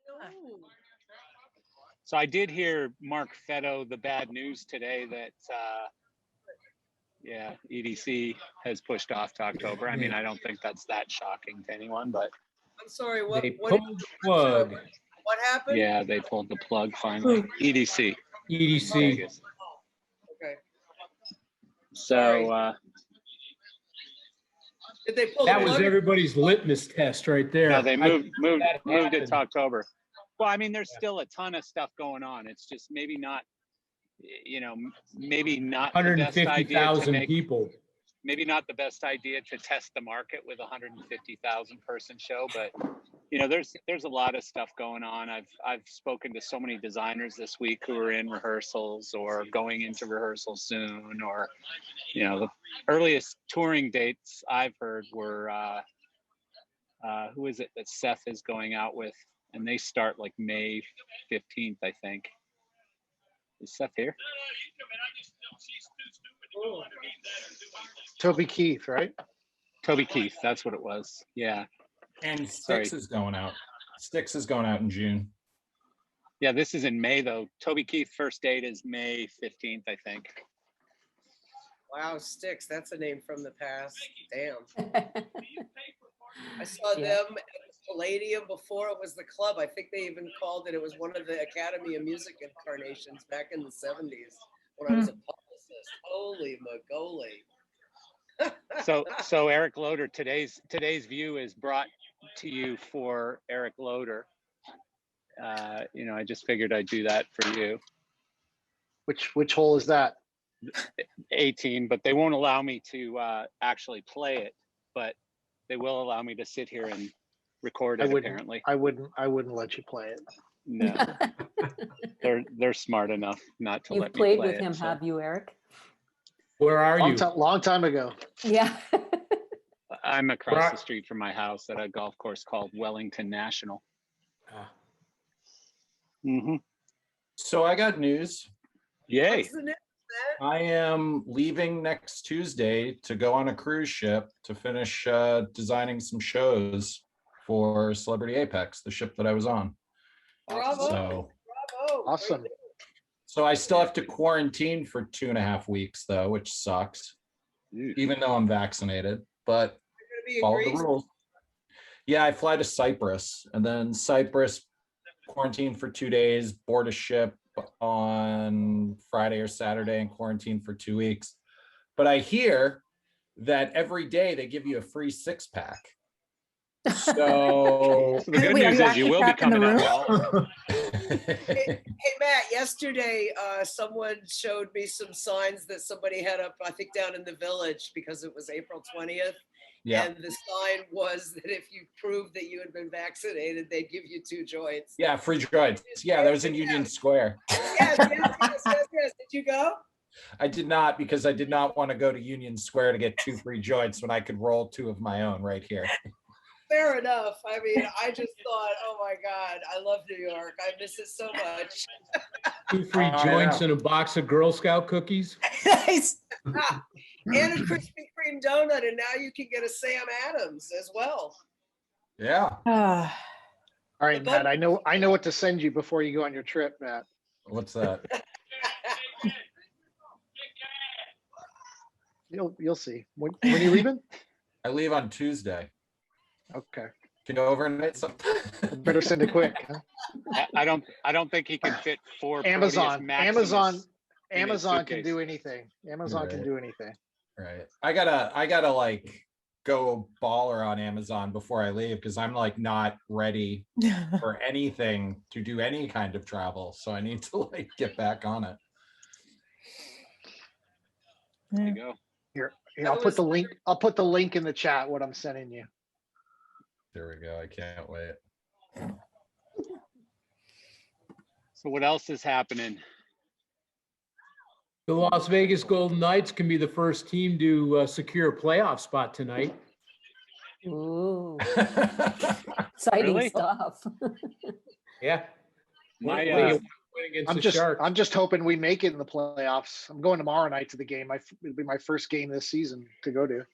Oh. So I did hear Mark Feta the bad news today that EDC has pushed off to October. I mean, I don't think that's that shocking to anyone, but I'm sorry. What? They pulled the plug. What happened? yeah, they pulled the plug finally. EDC. EDC. Vegas. Okay. So Did they pull That the was plug? everybody's litmus test right there. no, they moved that it happened. to October. Well, I mean, there's still a ton of stuff going on. It's just maybe not, maybe not the best idea to 150,000 make. people. Maybe not the best idea to test the market with a 150,000 person show, but there's a lot of stuff going on. I've spoken to so many designers this week who are in rehearsals or going into rehearsal soon, or the earliest touring dates I've heard were who is it that Seth is going out with, and they start like May 15th, I think. Is Seth here? Toby Keith, right? Toby Keith, that's what it was. Yeah. And Styx is going out. Styx is going out in June. Yeah, this is in May though. Toby Keith first date is May 15th, I think. Wow, Styx. That's a name from the past. Damn. I saw them at the Palladium before it was the club. I think they even called it. It was one of the Academy of Music incarnations back in the 70s when I was a publicist. Holy mogoly. So Eric Loader, today's view is brought to you for Eric Loader. I just figured I'd do that for you. Which hole is that? 18, but they won't allow me to actually play it, but they will allow me to sit here and record it. Apparently, I wouldn't let you play it. No, they're smart enough not to let me play it. You've played with him, have you, Eric? Where are you? Long time ago. Yeah. I'm across the street from my house at a golf course called Wellington National. So I got news. Yay. What's the news, man? I am leaving next Tuesday to go on a cruise ship to finish designing some shows for Celebrity Apex, the ship that I was on. Bravo. So, Bravo. Awesome. so I still have to quarantine for 2.5 weeks though, which sucks, even though I'm vaccinated, but You're follow going to be the rules. Yeah, I fly to Cyprus, and then Cyprus quarantine for 2 days, board a ship on Friday or Saturday, and quarantine for 2 weeks. But I hear that every day they give you a free 6-pack. So the good news is you will be coming out well. Hey, Matt, yesterday someone showed me some signs that somebody had up, I think down in the village, because it was April 20th. Yeah. And the sign was that if you proved that you had been vaccinated, they'd give you 2 joints. Yeah, free joints. Yeah, that was in Union Square. Yes. Did you go? I did not, because I did not want to go to Union Square to get 2 free joints when I could roll 2 of my own right here. Fair enough. I mean, I just thought, oh my God, I love New York. I miss it so much. 2 free joints and a box of Girl Scout cookies. Nice. And a Krispy Kreme donut, and now you can get a Sam Adams as well. Yeah. All right, Matt. I know what to send you before you go on your trip, Matt. What's that? You'll see. When are you leaving? I leave on Tuesday. Okay. Can go overnight. Better send it quick. Huh? I don't think he can fit 4 Amazon. Proteus Amazon can do anything. Amazon can do anything. Right. I gotta like go baller on Amazon before I leave, because I'm like not ready for anything to do any kind of travel. So I need to like get back on it. There you go. Here, I'll put the link. I'll put the link in the chat. What I'm sending you. There we go. I can't wait. So what else is happening? The Las Vegas Golden Knights can be the first team to secure a playoff spot tonight. Ooh, exciting stuff. Yeah. I'm just hoping we make it in the playoffs. I'm going tomorrow night to the game. It'll be my first game this season to go to.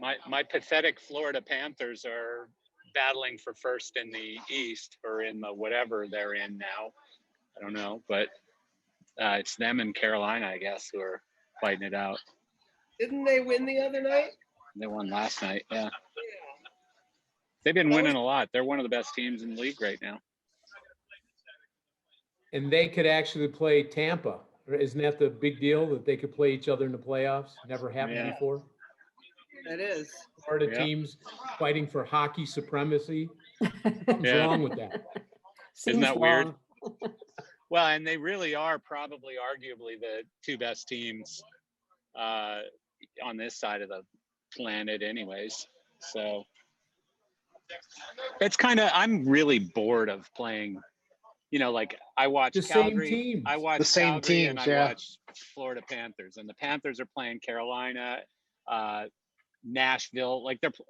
My pathetic Florida Panthers are battling for first in the East or in the whatever they're in now. I don't know, but it's them and Carolina, I guess, who are fighting it out. Didn't they win the other night? They won last night. Yeah, Yeah. they've been That winning was- a lot. They're one of the best teams in the league right now. And they could actually play Tampa. Isn't that the big deal that they could play each other in the playoffs? Never happened Yeah. before. That is. Florida Yeah. teams fighting for hockey supremacy. What's Yeah. wrong with that? Isn't that Seems weird? wrong. Well, and they really are probably arguably the two best teams on this side of the planet anyways. So it's kind of, I'm really bored of playing, like I watch The same Calgary. teams. I watch The same Calgary and teams, I yeah. watch Florida Panthers, and the Panthers are playing Carolina, Nashville,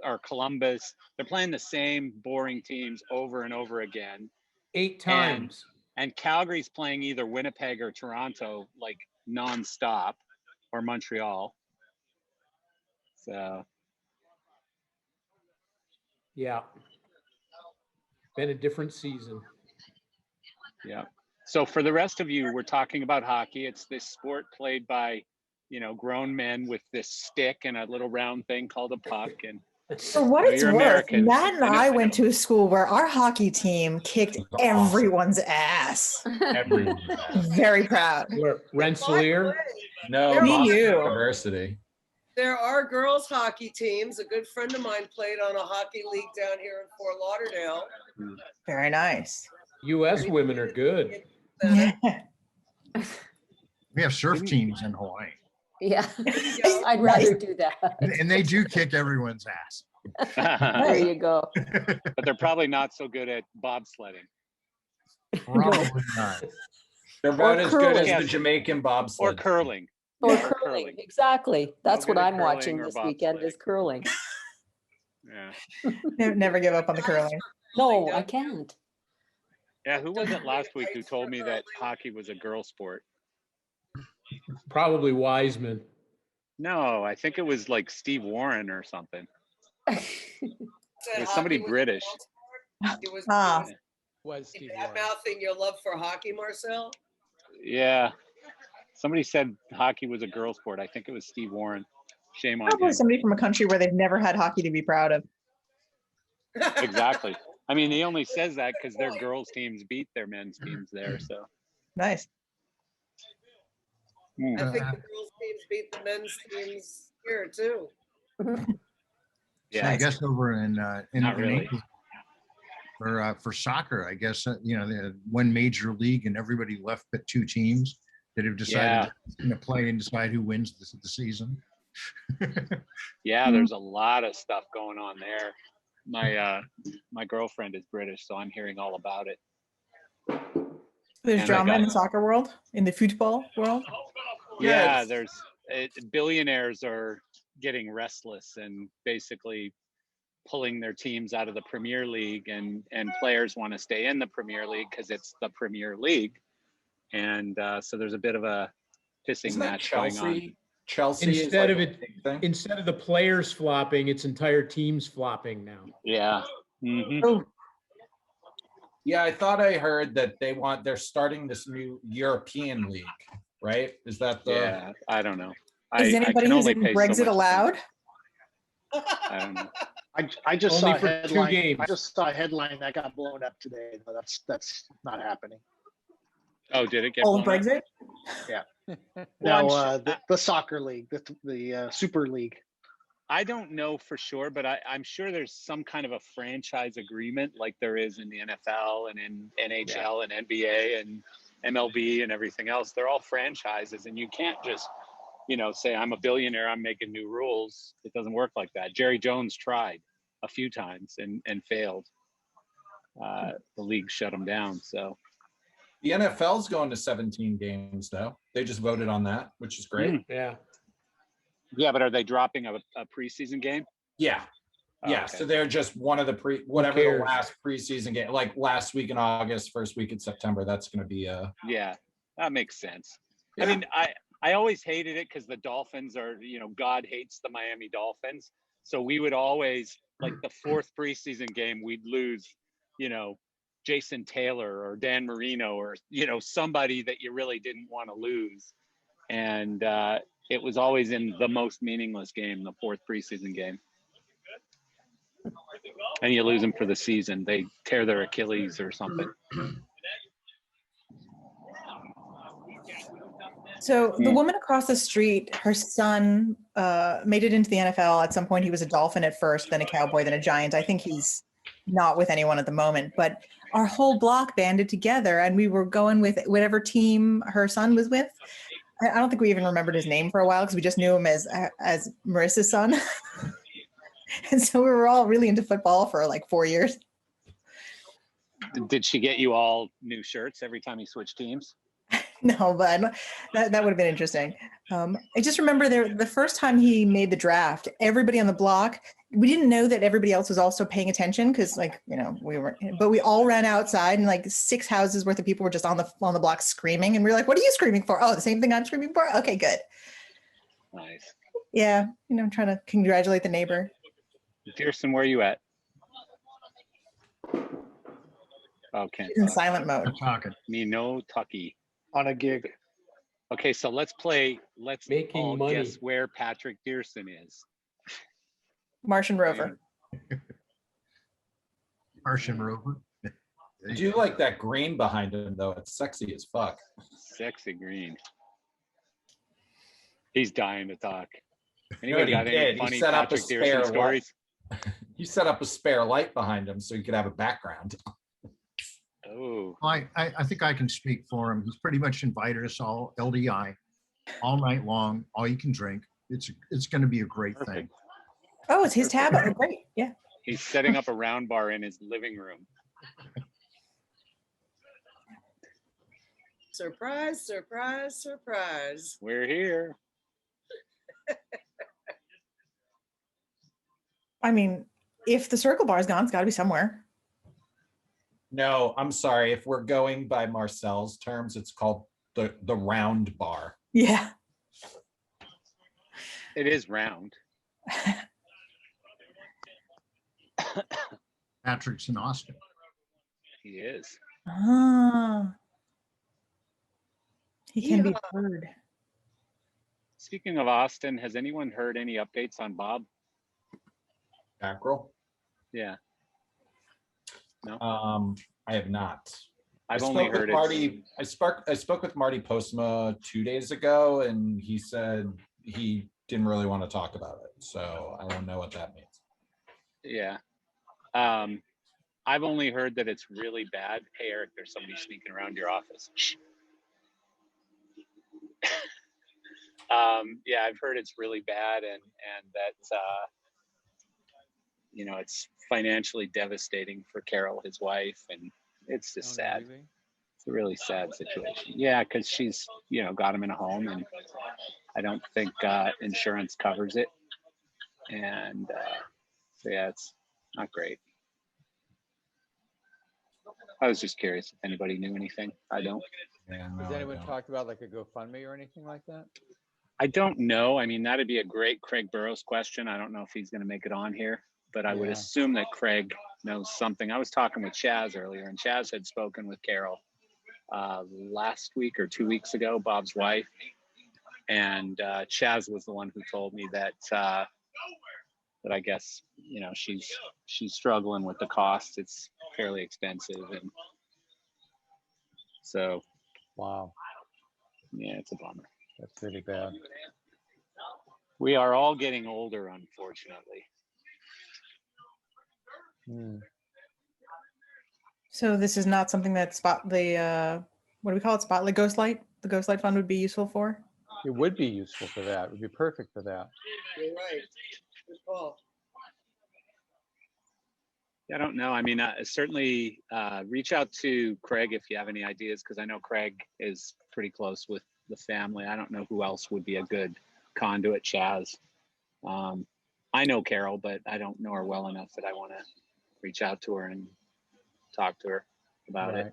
or Columbus. They're playing the same boring teams over and over again. 8 times. And Calgary's playing either Winnipeg or Toronto like nonstop, or Montreal. So Yeah. Been a different season. yeah. So for the rest of you, we're talking about hockey. It's this sport played by, grown men with this stick and a little round thing called a puck. And For what No, it's you're worth, Americans. Matt and I know- I I went know. to a school where our hockey team kicked Awesome. everyone's ass. Everyone. Very proud. Where By Rensselaer? the way, No, There Boston are- University. there are girls hockey teams. A good friend of mine played on a hockey league down here in Fort Lauderdale. Very nice. U.S. women are good. Yeah. We have surf Didn't- teams in Hawaii, Yeah, go. I'd rather do that. and they do kick everyone's ass. There you go. but they're probably not so good at bobsledding Probably not. They're about Or as good as curling. the Jamaican bobsled. or curling. Or Yeah, curling, exactly. That's good what at I'm watching curling or this weekend is curling. Yeah. Never give up on the curling. No, I can't. Yeah. Who was it last week who told me that hockey was a girl sport? Probably Wiseman. No, I think it was like Steve Warren or something. Said It was somebody hockey British. a sport. It was, Ah. Was Steve bad mouthing your love for hockey, Marcel. Yeah. Somebody said hockey was a girl sport. I think it was Steve Warren. Shame on Probably him. somebody from a country where they've never had hockey to be proud of. Exactly. I mean, he only says that because their girls' teams beat their men's teams there. So Nice. I think the girls' teams beat the men's teams here too. yeah, I guess over in Not really. for soccer, I guess they had one major league and everybody left but 2 teams that have decided to play and decide who wins the season. yeah. There's a lot of stuff going on there. My girlfriend is British, so I'm hearing all about it. There's And I drama in got- the soccer world, in the football world. Yeah, Yes. billionaires are getting restless and basically pulling their teams out of the Premier League, and players want to stay in the Premier League because it's the Premier League, and so there's a bit of a pissing Isn't that match going on. Chelsea? Chelsea is Instead like of a it- big thing. Instead of the players flopping, it's entire teams flopping now. Yeah. Mhm. Oh, Yeah, I thought I heard that they're starting this new European league, right? Is that the Yeah. I don't know. is I anybody can who's only in pay so Brexit much allowed? I don't know. I just Only saw a for 2 headline. games. I just saw a headline that got blown up today. No, that's not happening. Oh, did it get All of blown up? Brexit? No, Well, the soccer league, the Super League. I don't know for sure, but I'm sure there's some kind of a franchise agreement like there is in the NFL and in NHL and NBA and MLB and everything else. They're all franchises, and you can't just, say I'm a billionaire, I'm making new rules. It doesn't work like that. Jerry Jones tried a few times and failed. The league shut him down. So The NFL's going to 17 games now. They just voted on that, which is great. Yeah. yeah, but are they dropping a preseason game? Yeah. Oh, Yeah. okay. So they're just one of the whatever the cares? last preseason game, like last week in August, first week in September. That's going to be Yeah, that makes sense. Yeah. I mean, I always hated it because the Dolphins are, God hates the Miami Dolphins. So we would always like the fourth preseason game, we'd lose, Jason Taylor or Dan Marino or, somebody that you really didn't want to lose. And it was always in the most meaningless game, the fourth preseason game. And you lose them for the season. They tear their Achilles or something. So the woman across the street, her son made it into the NFL. At some point, he was a Dolphin at first, then a Cowboy, then a Giant. I think he's not with anyone at the moment. But our whole block banded together, and we were going with whatever team her son was with. I don't think we even remembered his name for a while because we just knew him as Marissa's son. And so we were all really into football for like 4 years. Did she get you all new shirts every time you switched teams? No, but that would have been interesting. I just remember the first time he made the draft, everybody on the block, we didn't know that everybody else was also paying attention because we weren't, but we all ran outside and like 6 houses worth of people were just on the block screaming. And we were like, what are you screaming for? Oh, the same thing I'm screaming for? Okay, good. Nice. Yeah. Trying to congratulate the neighbor. Pearson, where are you at? Okay. He's in silent mode. I'm talking. Me no Tucky. On a gig. Okay, so let's Making all money. guess where Patrick Dearson is. Martian Rover. Martian Rover. I do like that green behind him though. It's sexy as fuck. Sexy green. He's dying to talk. You know Anybody what he got any did? funny He set up a Patrick spare Dearson light. stories? He set up a spare light behind him so he could have a background. Oh, I think I can speak for him. He's pretty much invited us all LDI all night long, all you can drink. It's going to be a great thing. perfect. Oh, it's his tab. Oh, great. Yeah. He's setting up a round bar in his living room. Surprise, surprise, surprise. We're here. I mean, if the circle bar's gone, it's got to be somewhere. No, I'm sorry. If we're going by Marcel's terms, it's called the round bar. Yeah. It is round. Patrick's in Austin. He is. Ah. He can be heard. Speaking of Austin, has anyone heard any updates on Bob? Mackerel? Yeah. No. I have not. I've I only spoke with heard Marty. I spoke with Marty Postma 2 days ago, and he said he didn't really want to talk about it. So I don't know what that means. Yeah. I've only heard that it's really bad. Hey, Eric, there's somebody sneaking around your office. Yeah, I've heard it's really bad and that, it's financially devastating for Carol, his wife, and it's just sad. It's a really sad situation. Yeah, because she's, got him in a home, and I don't think insurance covers it. And so, yeah, it's not great. I was just curious if anybody knew anything. I don't. Yeah, no, Has I anyone don't. talked about like a GoFundMe or anything like that? I don't know. I mean, that'd be a great Craig Burrows question. I don't know if he's going to make it on here, but I would Yeah. assume that Craig knows something. I was talking with Chaz earlier, and Chaz had spoken with Carol last week or 2 weeks ago, Bob's wife. And Chaz was the one who told me that that I guess, she's struggling with the cost. It's fairly expensive. And so, Wow, yeah, it's a bummer. that's pretty bad. We are all getting older, unfortunately. Hmm. So this is not something that what do we call it? Spotlight Ghostlight? The Ghostlight Fund would be useful for? It would be useful for that. It would be perfect for that. You're right. Good call. I don't know. I mean, certainly reach out to Craig if you have any ideas, because I know Craig is pretty close with the family. I don't know who else would be a good conduit. Chaz. I know Carol, but I don't know her well enough that I want to reach out to her and talk to her about it.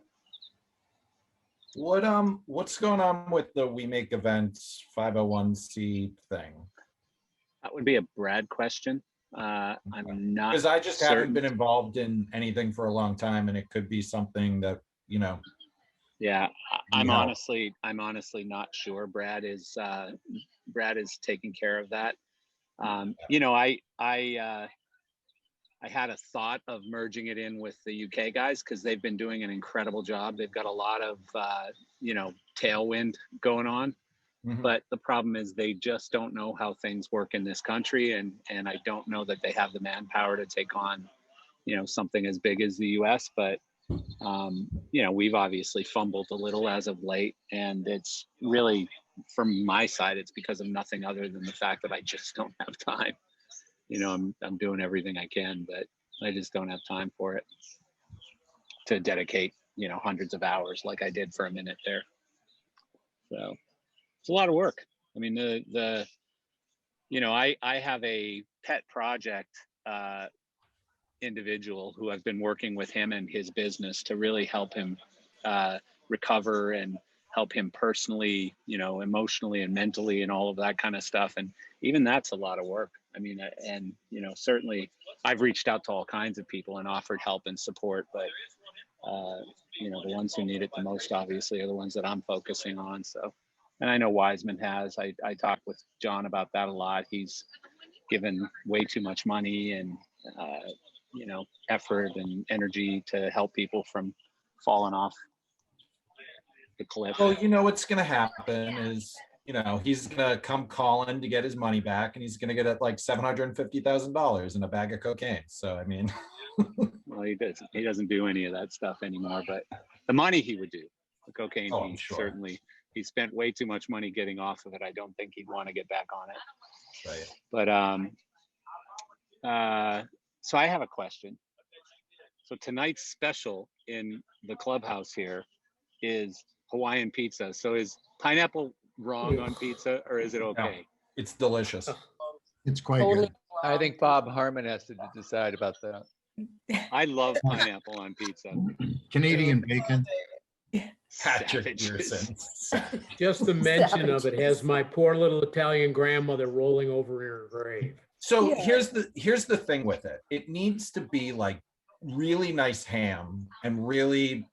What's going on with the We Make Events 501c thing? That would be a Brad question. I'm not Because I just certain. haven't been involved in anything for a long time, and it could be something that, Yeah, I'm help. honestly not sure. Brad is taking care of that. I had a thought of merging it in with the UK guys because they've been doing an incredible job. They've got a lot of tailwind going on. Mhm. But the problem is they just don't know how things work in this country, and I don't know that they have the manpower to take on, something as big as the U.S. But we've obviously fumbled a little as of late, and it's really, from my side, it's because of nothing other than the fact that I just don't have time. I'm doing everything I can, but I just don't have time for it to dedicate, hundreds of hours like I did for a minute there. So it's a lot of work. I mean, I have a pet project individual who I've been working with him and his business to really help him recover and help him personally, emotionally and mentally and all of that kind of stuff. And even that's a lot of work. I mean, and, certainly I've reached out to all kinds of people and offered help and support, but, the ones who need it the most, obviously, are the ones that I'm focusing on. So, and I know Wiseman has. I talked with John about that a lot. He's given way too much money and, effort and energy to help people from falling off the cliff. Well, what's going to happen is, he's going to come calling to get his money back, and he's going to get it like $750,000 in a bag of cocaine. So, I mean, well, he doesn't do any of that stuff anymore, but the money he would do, the cocaine, I'm sure. Certainly, he spent way too much money getting off of it. I don't think he'd want to get back on it. Right. But, so I have a question. So tonight's special in the clubhouse here is Hawaiian pizza. So is pineapple wrong on pizza, or is it okay? No, it's delicious. It's quite Totally. good. I think Bob Harmon has to decide about that. I love pineapple on pizza. Canadian bacon. Patrick Savages. Pearson. Just the mention of it has my poor little Italian grandmother rolling over in her grave. So Yeah. here's the thing with it. It needs to be like really nice ham and really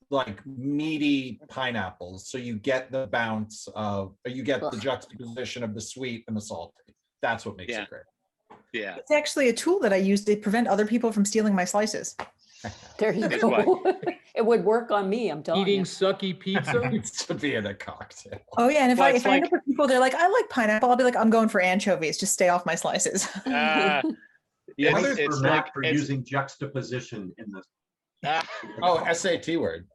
like meaty pineapples, so you get the bounce of, or you get the juxtaposition of the sweet and the salty. That's what makes it great. Yeah. It's actually a tool that I use to prevent other people from stealing my slices. There you It's go. It would work on me, I'm telling Eating you. sucky pizza? Needs to be in a cocktail. Oh yeah, and if Well, I it's end like- up with people, they're like, I like pineapple. I'll be like, I'm going for anchovies. Just stay off my slices. Yeah, Others it's for Matt like for it's- using juxtaposition in this. Oh, SAT word.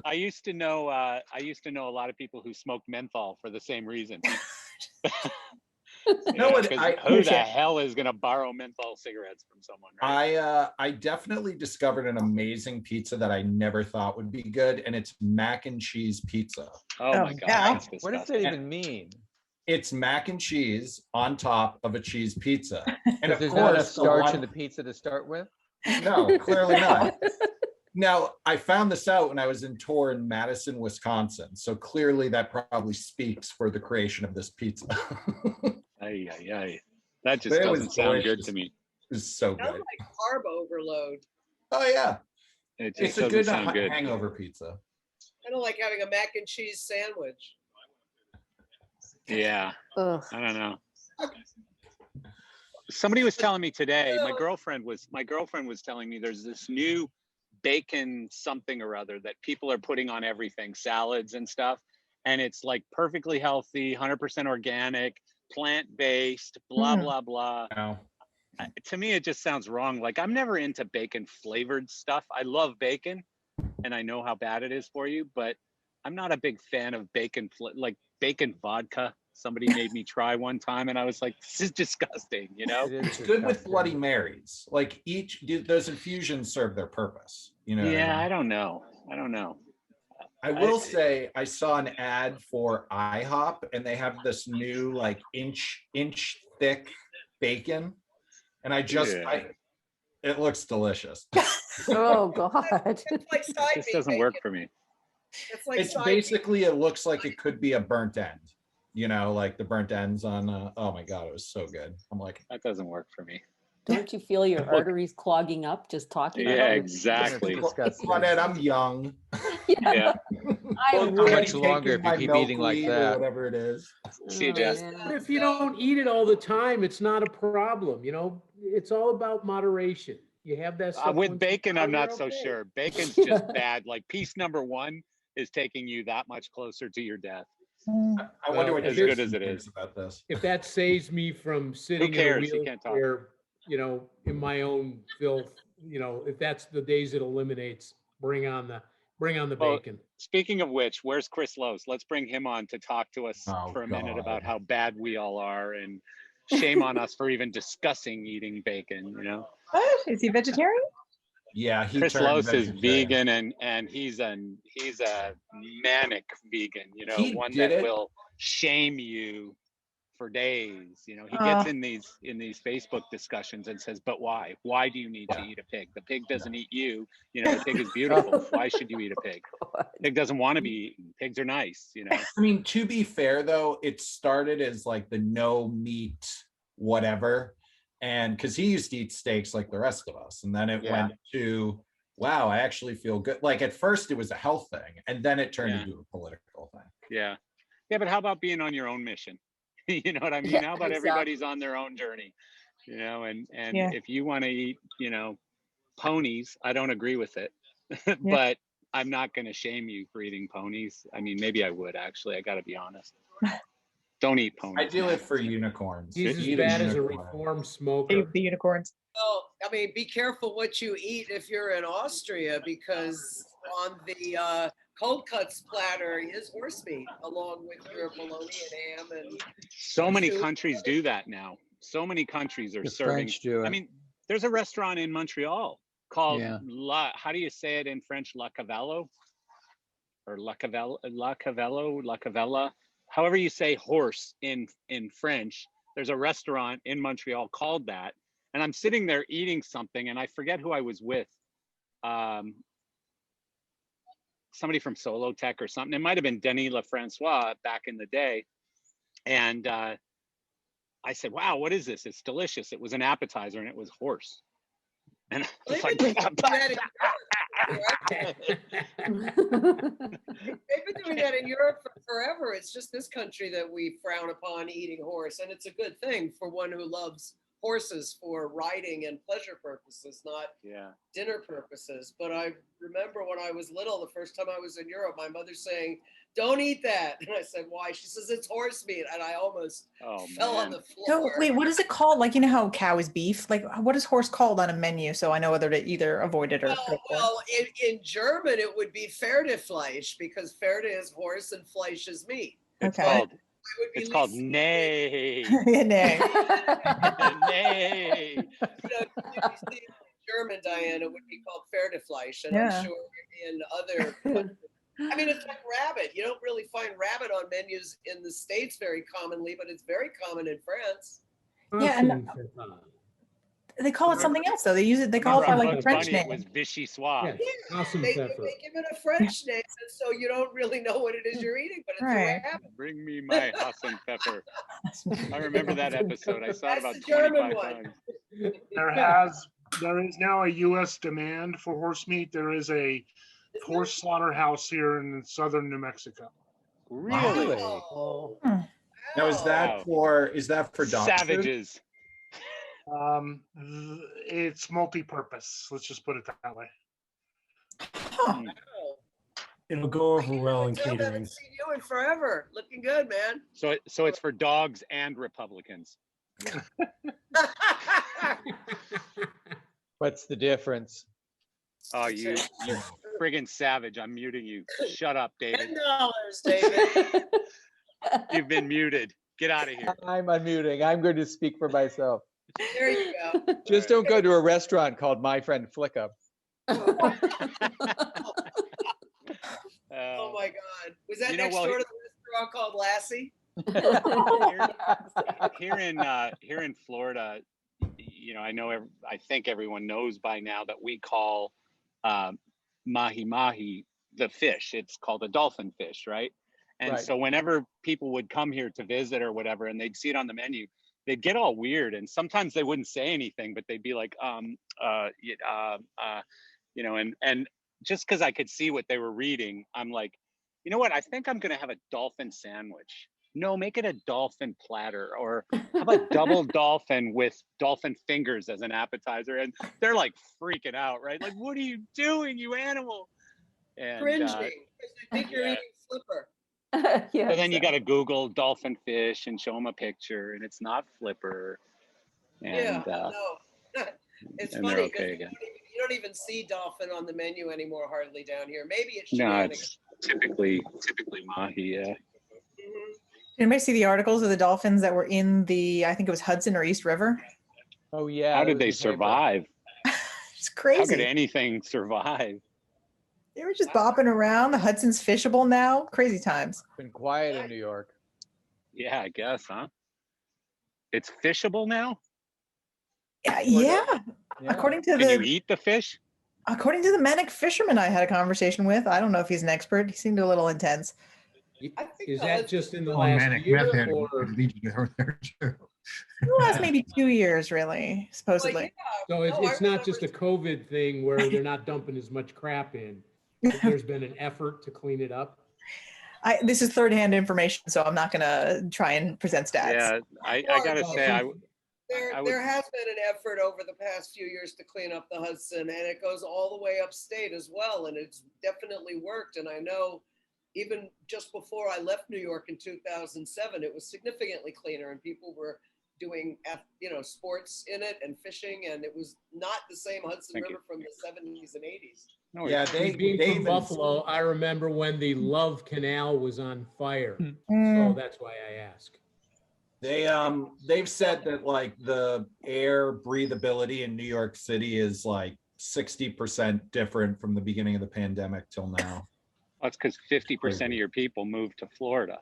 I used to know a lot of people who smoked menthol for the same reason. No, what 'cause I- who the hell is gonna borrow menthol cigarettes from someone, right? I definitely discovered an amazing pizza that I never thought would be good, and it's mac and cheese pizza. Oh my god, yeah. that's What does disgusting. that even mean? It's mac and cheese on top of a cheese pizza. And of There's not enough course, the starch one- in the pizza to start with? No, clearly not. Now, I found this out when I was in tour in Madison, Wisconsin. So clearly that probably speaks for the creation of this pizza. Ay, ay, ay. That just But it was doesn't sound good delicious. to me. It's so Sounds good. like carb overload. Oh yeah, It just it's a doesn't good sound good. hangover pizza. I don't like having a mac and cheese sandwich. Yeah, Ugh. I don't know. Somebody was telling me today, my girlfriend was telling me there's this new bacon something or other that people are putting on everything, salads and stuff. And it's like perfectly healthy, 100% organic, plant-based, blah, blah, blah. Wow. To me, it just sounds wrong. Like, I'm never into bacon flavored stuff. I love bacon and I know how bad it is for you, but I'm not a big fan of bacon, like bacon vodka. Somebody made me try one time and I was like, this is disgusting, you know? It is It's good with disgusting. Bloody Marys. Like those infusions serve their purpose. You know. what I Yeah, mean? I don't know. I will say I saw an ad for IHOP and they have this new like inch thick bacon. And it looks delicious. Oh, God. It's like side This meat doesn't bacon. work for me. It's like It's side basically, it looks like it could be a burnt end. you know, like the burnt ends on, oh my God, it was so good. I'm like, That doesn't work for me. Don't you feel your Look. arteries clogging up just talking Yeah, about it? exactly. It's disgusting. Claudette, I'm young. Yeah. I I'm How would. much longer taking if you my keep eating like milkweed or that? whatever it is. See you, Oh, Jess. man. But if you don't eat it all the time, it's not a problem, you know? It's all about moderation. You have that stuff. With once in a bacon, while, I'm not you're so okay. sure. Bacon's just bad. Like piece number 1 is taking you that much closer to your death. I wonder what As Kirsten good as it thinks is. about this. If that saves me from sitting in a cares? He can't talk. wheelchair, you know, in my own filth, you know, if that's the days it eliminates, bring on the Well, bacon. Speaking of which, where's Chris Lose? Let's bring him on to talk to us Oh, for a minute God. about how bad we all are, and shame on us for even discussing eating bacon, you know? What? Is he vegetarian? Yeah, he Chris turned Lose is vegetarian. vegan, and he's a manic vegan, you know, He one did that it. will shame you for days. You know, he Oh. gets in these Facebook discussions and says, "But why? Why do you need to Yeah. eat a pig? The pig doesn't eat you. You know, the pig is beautiful. Why should you eat a pig? Pig doesn't want to be eaten. Pigs are nice. You know." I mean, to be fair though, it started as like the no meat, whatever. And because he used to eat steaks like the rest of us. And then it Yeah. went to, wow, I actually feel good. Like at first it was a health thing, and then it turned Yeah. into a political thing. Yeah. Yeah, but how about being on your own mission? You know what I mean? Yeah, How about exactly. everybody's on their own journey? You know, and Yeah. if you want to eat, you know, ponies, I don't agree with it. But I'm not going to shame you for eating ponies. I mean, maybe I would actually. I got to be honest. Don't eat ponies. I do man. it for unicorns. He's as Eat bad as a unicorn. reformed smoker. Save the unicorns. Well, I mean, be careful what you eat if you're in Austria, because on the cold cuts platter is horse meat, along with your bologna and ham and So many Shoot. countries do that now. So many countries are The serving. French do it. I mean, there's a restaurant in Montreal called Yeah. how do you say it in French? La Cavello or La Cavella. However you say horse in French, there's a restaurant in Montreal called that. And I'm sitting there eating something, and I forget who I was with. Somebody from Solo Tech or something. It might have been Denis Lefrancois back in the day. And I said, "Wow, what is this? It's delicious." It was an appetizer, and it was horse. And I was like, They've been doing that in Europe for forever. It's just this country that we frown upon eating horse, and it's a good thing for one who loves horses for riding and pleasure purposes, not yeah. dinner purposes. But I remember when I was little, the first time I was in Europe, my mother saying, "Don't eat that." And I said, "Why?" She says, "It's horse meat." And I almost fell on the floor. No, wait, what is it called? Like, you know how cow is beef? Like, what is horse called on a menu? So I know whether to either avoid it or go for it. Well, in German, it would be Pferdefleisch, because Pferde is horse and Fleisch is meat. It's Okay. called It would be it's called least- nay. Yeah, nay. Nay. You know, if you see it in German, Diane, it would be called Pferdefleisch, and Yeah. I'm sure in other. I mean, it's like rabbit. You don't really find rabbit on menus in the States very commonly, but it's very common in France. Yeah, and they call it something else though. They use it. They call it by From like a Bugs French Bunny, name. it was vichyssoise. Yeah, awesome They pepper. give it a French name, and so you don't really know what it is you're eating, but it's Right. a rabbit. Bring me my Hassan pepper. I remember that episode. I saw it That's about the German 25 one. times. There is now a U.S. demand for horse meat. There is a horse slaughterhouse here in southern New Mexico. Really? Oh, Now is that Wow. for dog food? Savages. It's multi-purpose. Let's just put it that way. Huh. It'll go over well in I haven't catering. seen you in forever. Looking good, man. So it's for dogs and Republicans. What's the difference? Oh, you friggin' savage. I'm muting you. Shut up, David. $10, David. You've been muted. Get out of here. I'm unmuting. I'm going to speak for myself. There you go. Just don't go to a restaurant called My Friend Flickup. Oh my God. Was that You know, next well, door to the restaurant called Lassie? Here in Florida, you know, I think everyone knows by now that we call mahi mahi the fish. It's called a dolphin fish, right? And Right. so whenever people would come here to visit or whatever, and they'd see it on the menu, they'd get all weird. And sometimes they wouldn't say anything, but they'd be like, you know, and just because I could see what they were reading, I'm like, you know what? I think I'm gonna have a dolphin sandwich. No, make it a dolphin platter, or how about double dolphin with dolphin fingers as an appetizer? And they're like freaking out, right? Like, what are you doing, you animal? And Cringing, because I think you're yeah. eating flipper. Yeah, So then you got to exactly. Google dolphin fish and show them a picture, and it's not flipper. Yeah, And no. It's and they're funny because okay again. you don't even see dolphin on the menu anymore hardly down here. Maybe it's No, shenanigans. it's typically mahi. Yeah. Mhm. Did anybody see the articles of the dolphins that were in the, I think it was Hudson or East River? Oh yeah. How that did was they in the paper. survive? It's How could crazy. anything survive? They were just bopping around. The Hudson's fishable now. Crazy times. Been quiet in New York. Yeah, I guess, huh? It's fishable now. Yeah, Sort of. yeah. Yeah. According to Can you the eat the fish? Manic fisherman I had a conversation with. I don't know if he's an expert. He seemed a little intense. I think Is the that Hudson- just in the Oh, last manic year meth head or? would lead you to go there too. The last maybe 2 years, really, Well, supposedly. yeah. So it's, No, I it's not just a remember- COVID thing where they're not dumping as much crap in. There's been an effort to clean it up. This is third-hand information, so I'm not going to try and present stats. Yeah, I gotta Well, say, since- I would- There has been an effort over the past few years to clean up the Hudson, and it goes all the way upstate as well, and it's definitely worked. And I know even just before I left New York in 2007, it was significantly cleaner, and people were doing, sports in it and fishing, and it was not the same Hudson Thank River from the 70s and 80s. no, Yeah, Being they from even- Buffalo, I remember when the Love Canal was on fire. So Mm, that's why I ask. They've said that like the air breathability in New York City is like 60% different from the beginning of the pandemic till now. that's because 50% of your people moved to Florida.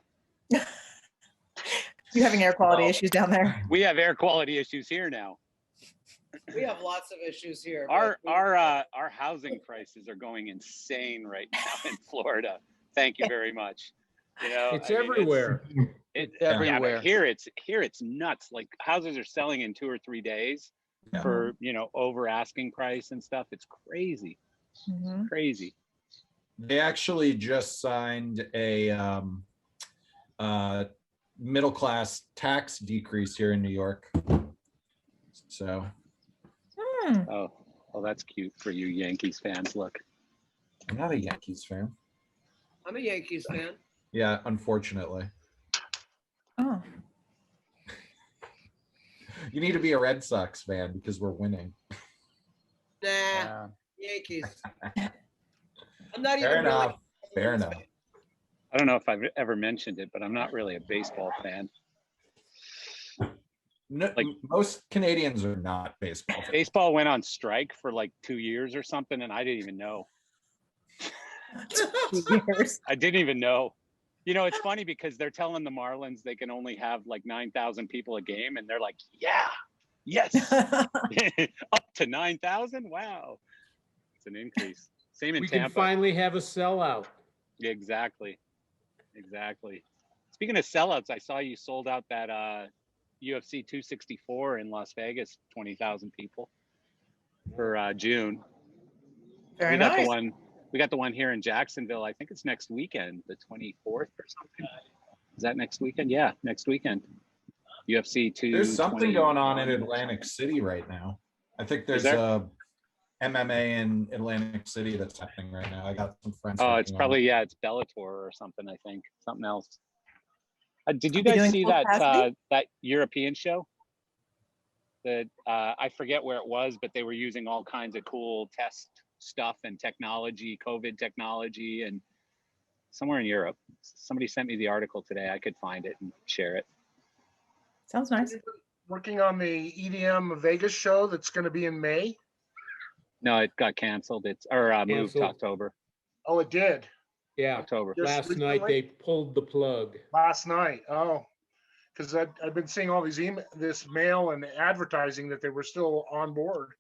you having air quality Well- issues down there? We have air quality issues here now. We have lots of issues here. Our but our housing prices are going insane right now in Florida. Thank you very much. You know, It's I mean, everywhere. It's Yeah, Yeah, everywhere. but here it's nuts. Like houses are selling in 2 or 3 days Yeah. for over asking price and stuff. It's crazy, Mhm. crazy. They actually just signed a middle class tax decrease here in New York. So Hmm. Oh, well, that's cute for you Yankees fans. Look, I'm not a Yankees fan. I'm a Yankees fan. Yeah, unfortunately. Oh. You need to be a Red Sox fan because we're winning. Nah, Yeah. Yankees. I'm not Fair even really. enough. Fair enough. I don't know if I've ever mentioned it, but I'm not really a baseball fan. No, Like- most Canadians are not baseball fans. Baseball went on strike for like 2 years or something, and I didn't even know. Years. I didn't even know. It's funny because they're telling the Marlins they can only have like 9,000 people a game, and they're like, yeah, yes, up to 9,000. Wow, it's an increase. Same in We can Tampa. finally have a sellout. Exactly. Speaking of sellouts, I saw you sold out that UFC 264 in Las Vegas, 20,000 people for June. Very we got nice. we got the one here in Jacksonville. I think it's next weekend, the 24th or something. Is that next weekend? Yeah, next weekend. UFC 2. There's something going on in Atlantic City right now. I think there's there? a MMA in Atlantic City that's happening right now. I got some friends. Oh, working it's on probably, it's Bellator or something, I think. Something else. Did you Are they guys doing see full that capacity? that European show? That I forget where it was, but they were using all kinds of cool test stuff and technology, COVID technology, and somewhere in Europe. Somebody sent me the article today. I could find it and share it. Sounds nice. Working on the EDM Vegas show that's going to be in May. No, it got canceled. It's moved to Canceled. October. Oh, it did. Yeah, October. Just last night recently? they pulled the plug. Last night. Oh, because I've been seeing all these this mail and advertising that they were still on board.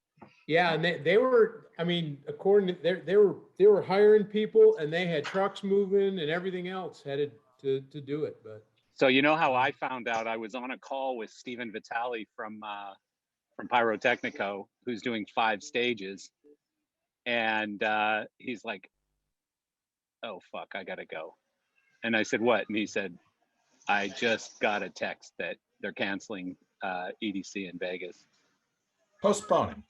Yeah, and they were, I mean, according to they were hiring people and they had trucks moving and everything else headed to do it, but. So you know how I found out? I was on a call with Stephen Vitale from Pyrotechnico, who's doing 5 stages, and he's like, "Oh fuck, I gotta go." And I said, "What?" And he said, "I just got a text that they're canceling EDC in Vegas." Postponing.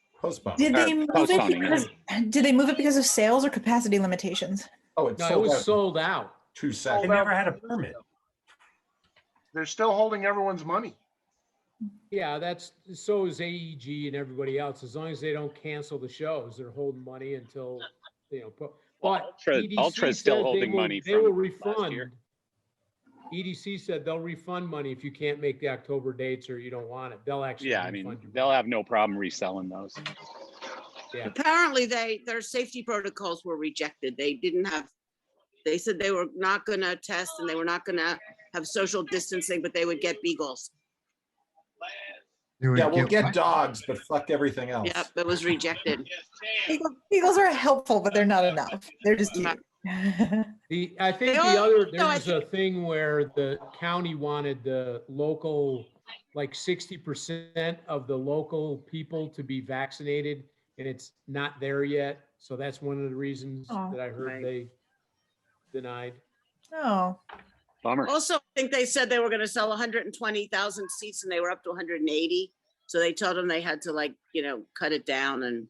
Did they move it postponing, because did they move it because of sales or capacity limitations? Oh, it's No, it sold was out. sold out. 2 They seconds. never had a permit. They're still holding everyone's money. Yeah, so is AEG and everybody else. As long as they don't cancel the shows, they're holding money until, but Ultra's still holding money they will from last refund. year. EDC said they'll refund money if you can't make the October dates or you don't want it. They'll actually Yeah, I refund mean, you. they'll have no problem reselling those. Yeah. Apparently their safety protocols were rejected. They said they were not gonna test and they were not gonna have social distancing, but they would get beagles. Yeah, we'll get dogs, but fuck everything else. Yep, it was rejected. Beagles are helpful, but they're not enough. They're just cute. I think there's a thing where the county wanted the local, like 60% of the local people to be vaccinated, and it's not there yet. So that's one of the reasons that I heard they denied. Oh. Bummer. Also, I think they said they were gonna sell 120,000 seats and they were up to 180. So they told them they had to cut it down, and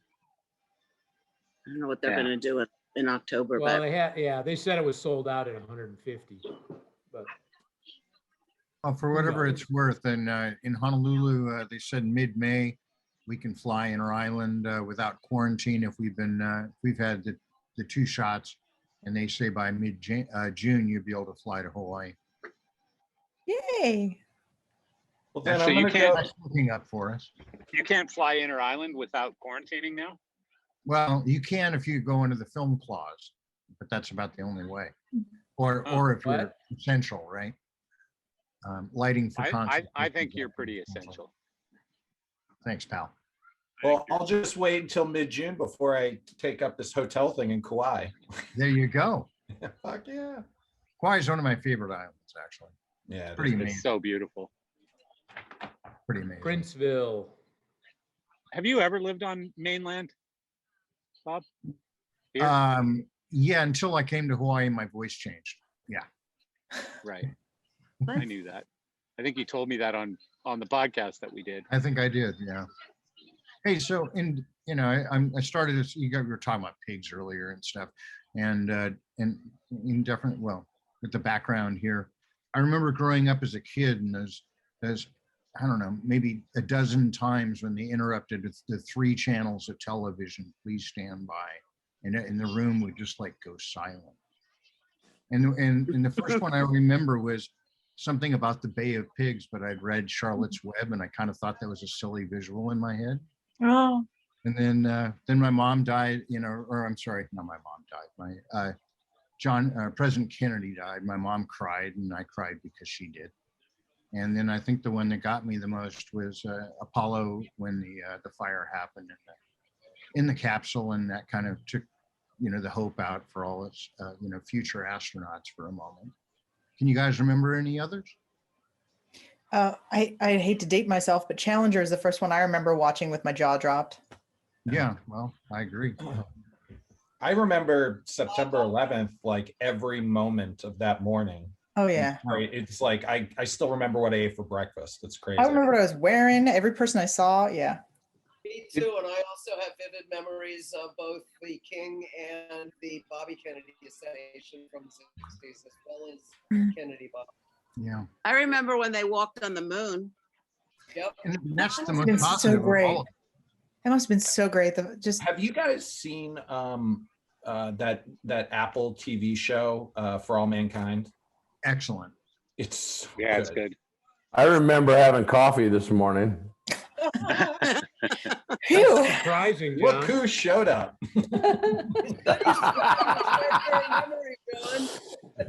I don't know what they're gonna do in October. Well, but they said it was sold out at 150, but. Well, for whatever it's worth, and in Honolulu, they said mid-May we can fly inter-island without quarantine if we've had the 2 shots, and they say by June you'll be able to fly to Hawaii. Yay! Well, then Actually, you can't. That's looking up for us. You can't fly inter-island without quarantining now. Well, you can if you go into the film clause, but that's about the only way. Or if you're essential, right? Lighting for concerts. I think you're pretty essential. Thanks, pal. Well, I'll just wait until mid-June before I take up this hotel thing in Kauai. There you go. Fuck yeah. Kauai is one of my favorite islands, actually. Yeah, Pretty amazing. It's so beautiful. Pretty amazing. Princeville. Have you ever lived on mainland, Bob? Here? Yeah, until I came to Hawaii, my voice changed. Yeah. Right. I knew that. I think you told me that on the podcast that we did. I think I did. Yeah. Hey, so I started this. We were talking about pigs earlier and stuff, and indefinite. Well, with the background here, I remember growing up as a kid, and there's I don't know, maybe a dozen times when they interrupted the 3 channels of television. Please stand by, and the room would just go silent. And the first one I remember was something about the Bay of Pigs, but I'd read Charlotte's Web, and I kind of thought that was a silly visual in my head. Oh. And then my mom died, or I'm sorry, not my mom died. My President Kennedy died. My mom cried, and I cried because she did. And then I think the one that got me the most was Apollo, when the fire happened in the capsule, and that kind of took the hope out for all its future astronauts for a moment. Can you guys remember any others? I hate to date myself, but Challenger is the first one I remember watching with my jaw dropped. Yeah, well, I agree. I remember September 11th, every moment of that morning. Oh yeah. Right. It's I still remember what I ate for breakfast. It's crazy. I remember what I was wearing, every person I saw. Yeah. Me too, and I also have vivid memories of both the King and the Bobby Kennedy assassination from the 60s, as well as Kennedy Bob. Yeah. I remember when they walked on the moon. Yep. And that's the It's been most so positive of great. all. That must have been so great. Have you guys seen that Apple TV show For All Mankind? Excellent. It's so it's good. I remember having coffee this morning. Phew. Surprising, John. Look who showed up.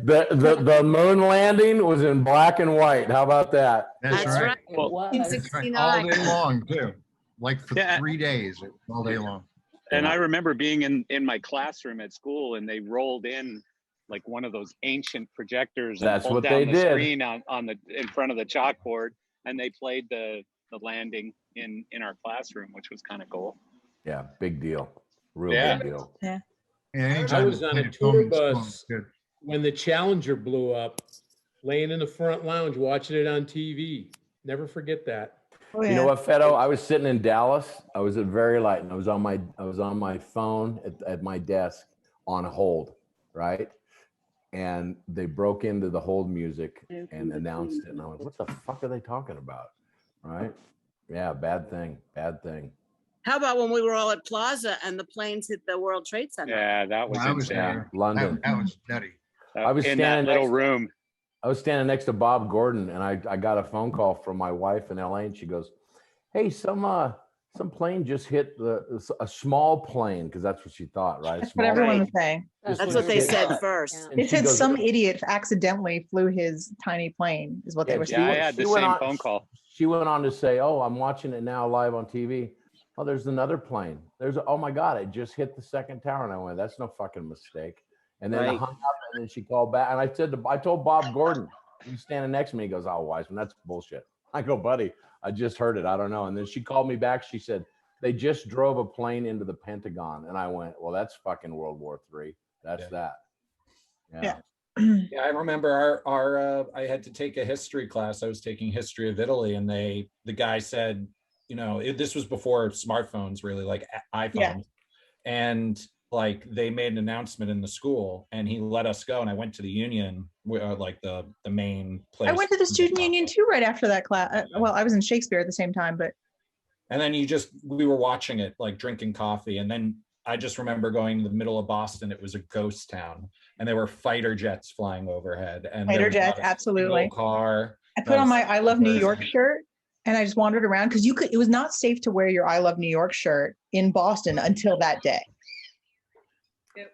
The moon landing was in black and white. How about that? That's right. Well, That's right. All day long too. For 3 days, all day long. And I remember being in my classroom at school, and they rolled in like one of those ancient projectors and That's pulled what down they the did. screen on the in front of the chalkboard, and they played the landing in our classroom, which was kind of cool. Yeah, big deal. Real Yeah. big deal. Yeah. Yeah, I anytime was we on play a at home, tour it's going bus good. when the Challenger blew up, laying in the front lounge watching it on TV. Never forget that. Oh, You know yeah. what, Feto? I was sitting in Dallas. I was at Very Light, and I was on my phone at my desk on hold, right? And they broke into the hold music and announced it, and I was, what the fuck are they talking about? Right? Yeah, bad thing. How about when we were all at Plaza and the planes hit the World Trade Center? Yeah, that was I was insane. there. London. That was nutty. I was in that standing little next- room. I was standing next to Bob Gordon, and I got a phone call from my wife in LA, and she goes, "Hey, some plane just hit a small plane," because that's what she thought, right? That's what everyone was saying. That's what they said first. And It she said goes- some idiot accidentally flew his tiny plane, is what they were she saying. went- I had the she went same on- phone call. She went on to say, "Oh, I'm watching it now live on TV. Oh, there's another plane. Oh my God, it just hit the second tower." And I went, "That's no fucking mistake." And then I Right. hung up, and then she called back, and I told Bob Gordon, he's standing next to me. He goes, "Oh, Wiseman, that's bullshit." I go, "Buddy, I just heard it. I don't know." And then she called me back. She said, "They just drove a plane into the Pentagon." And I went, "Well, that's fucking World War III. That's that." Yeah. Yeah, I remember our I had to take a history class. I was taking history of Italy, and the guy said, this was before smartphones, really, like iPhones, Yeah. and like they made an announcement in the school, and he let us go, and I went to the Union, like the main place. I went to the student union too right after that class. Well, I was in Shakespeare at the same time, but And then we were watching it, like drinking coffee. And then I just remember going to the middle of Boston. It was a ghost town, and there were fighter jets flying overhead. And there fighter was jets, not a absolutely. single car. I put on my I Love New York shirt and I just wandered around because it was not safe to wear your I Love New York shirt in Boston until that day.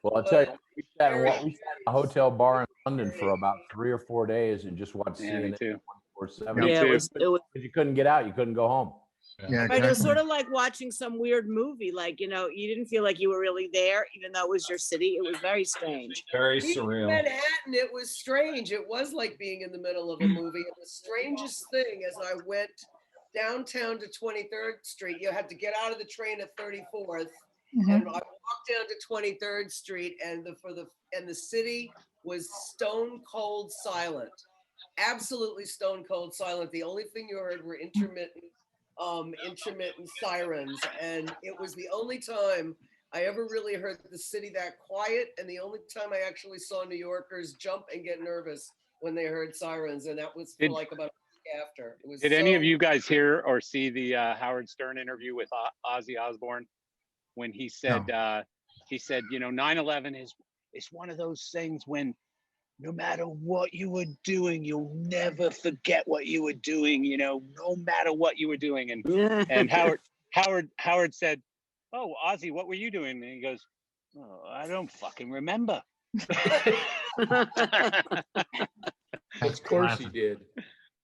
Well, I'll tell you, we sat in a hotel bar in London for about 3 or 4 days and just watched Yeah, me CNN too. 24/7. Yeah, it was. Because you couldn't get out, you couldn't go home. Yeah, Right, it was exactly. sort of like watching some weird movie. Like, you didn't feel like you were really there, even though it was your city. It was very strange. Very Even surreal. Manhattan, it was strange. It was like being in the middle of a movie. And the strangest thing as I went downtown to 23rd Street, you had to get out of the train at 34th. And I walked down to 23rd Street, and the city was stone cold silent. Absolutely stone cold silent. The only thing you heard were intermittent sirens, and it was the only time I ever really heard the city that quiet, and the only time I actually saw New Yorkers jump and get nervous when they heard sirens, and that was for like about a week after. It was Did any of so- you guys hear or see the Howard Stern interview with Ozzy Osbourne when he said 9/11 is one of those things when no matter what you were doing, you'll never forget what you were doing, no matter what you were doing. And Howard said, "Oh, Ozzy, what were you doing?" And he goes, "Oh, I don't fucking remember." Of course he did.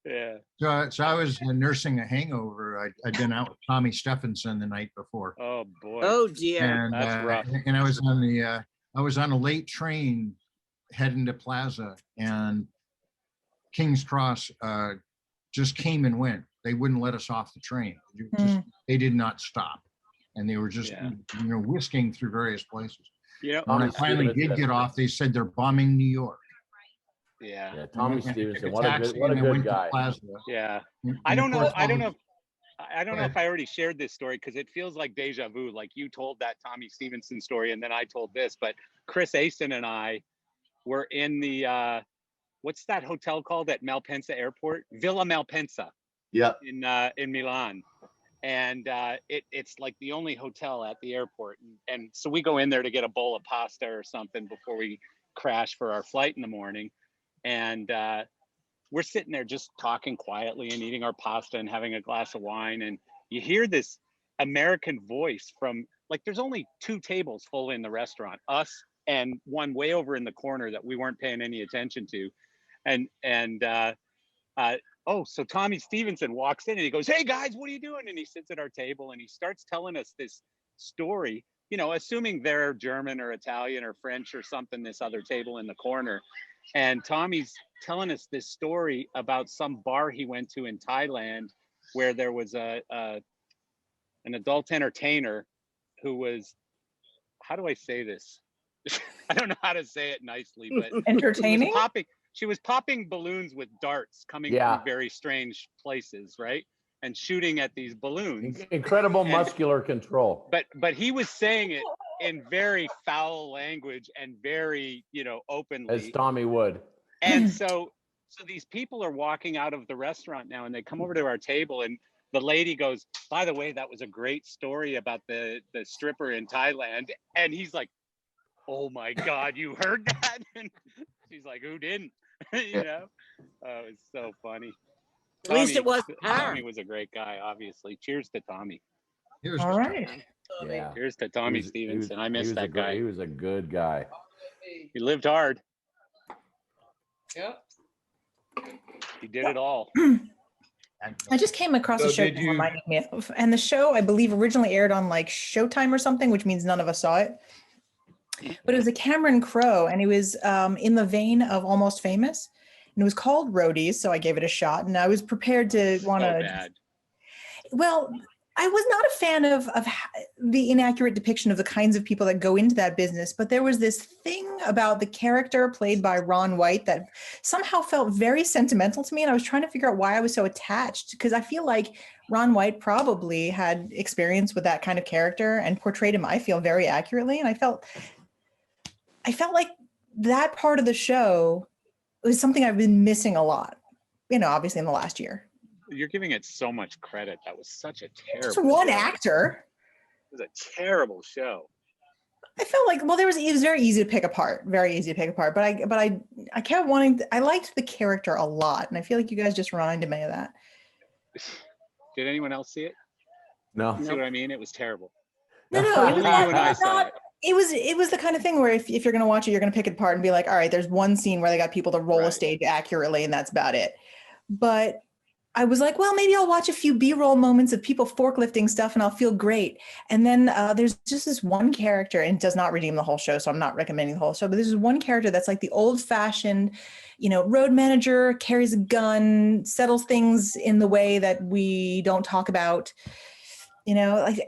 Yeah. So I was nursing a hangover. I'd been out with Tommy Stephenson the night before. Oh boy. Oh dear. And That's rough. and I was on a late train heading to Plaza, and King's Cross just came and went. They wouldn't let us off the train. They did not stop, and they were just whisking through various places. Yeah. When I finally did get off, they said they're bombing New York. Yeah. Tommy And I took Stevenson, a what a taxi good and I went to guy. Plaza. Yeah. And I of don't know. course, I don't all know. I don't know if I already shared this story because it feels like deja vu. Like you told that Tommy Stevenson story and then I told this, but Chris Asen and I were in the what's that hotel called at Malpensa Airport? Villa Malpensa. Yeah. In Milan. And it's like the only hotel at the airport. And so we go in there to get a bowl of pasta or something before we crash for our flight in the morning. And we're sitting there just talking quietly and eating our pasta and having a glass of wine. And you hear this American voice from, like, there's only 2 tables full in the restaurant, us and one way over in the corner that we weren't paying any attention to. So Tommy Stevenson walks in and he goes, "Hey guys, what are you doing?" And he sits at our table and he starts telling us this story you know, assuming they're German or Italian or French or something, this other table in the corner. And Tommy's telling us this story about some bar he went to in Thailand where there was an adult entertainer who was, how do I say this? I don't know how to say it nicely, but Entertaining? she was popping balloons with darts coming Yeah. from very strange places, right? And shooting at these balloons. Incredible And- muscular control. But he was saying it in very foul language and very, you know, openly. As Tommy would. And so these people are walking out of the restaurant now and they come over to our table and the lady goes, by the way, that was a great story about the stripper in Thailand. And he's like, oh my God, you heard that? And she's like, who didn't? You know? Oh, it's so funny. At least it was her. Tommy was a great guy, obviously. Cheers to Tommy. Here's All right. Yeah. Cheers to Tommy Stevenson. I miss that guy. He was a good guy. He lived hard. Yep. He did it all. I just came across So a show did you you- reminded me of, and the show I believe originally aired on like Showtime or something, which means none of us saw it. But it was a Cameron Crowe, and it was in the vein of Almost Famous, and it was called Roadies. So I gave it a shot, and I was prepared to want So to. bad. Well, I was not a fan of the inaccurate depiction of the kinds of people that go into that business, but there was this thing about the character played by Ron White that somehow felt very sentimental to me, and I was trying to figure out why I was so attached, because I feel like Ron White probably had experience with that kind of character and portrayed him, I feel, very accurately, and I felt like that part of the show was something I've been missing a lot, you know, obviously in the last year. You're giving it so much credit. That was such a terrible Just one show. actor. It was a terrible show. I felt like, well, it was very easy to pick apart, very easy to pick apart. But I kept wanting. I liked the character a lot, and I feel like you guys just reminded me of that. Did anyone else see it? No. See what I mean? It was terrible. No, it Only was you and I saw not. it. It was the kind of thing where if you're going to watch it, you're going to pick it apart and be like, all right, there's one scene where they got people to roll a Right. stage accurately, and that's about it. But I was like, well, maybe I'll watch a few B-roll moments of people forklifting stuff and I'll feel great. And then there's just this one character, and it does not redeem the whole show, so I'm not recommending the whole show, but there's this one character that's like the old-fashioned, you know, road manager, carries a gun, settles things in the way that we don't talk about. You know, like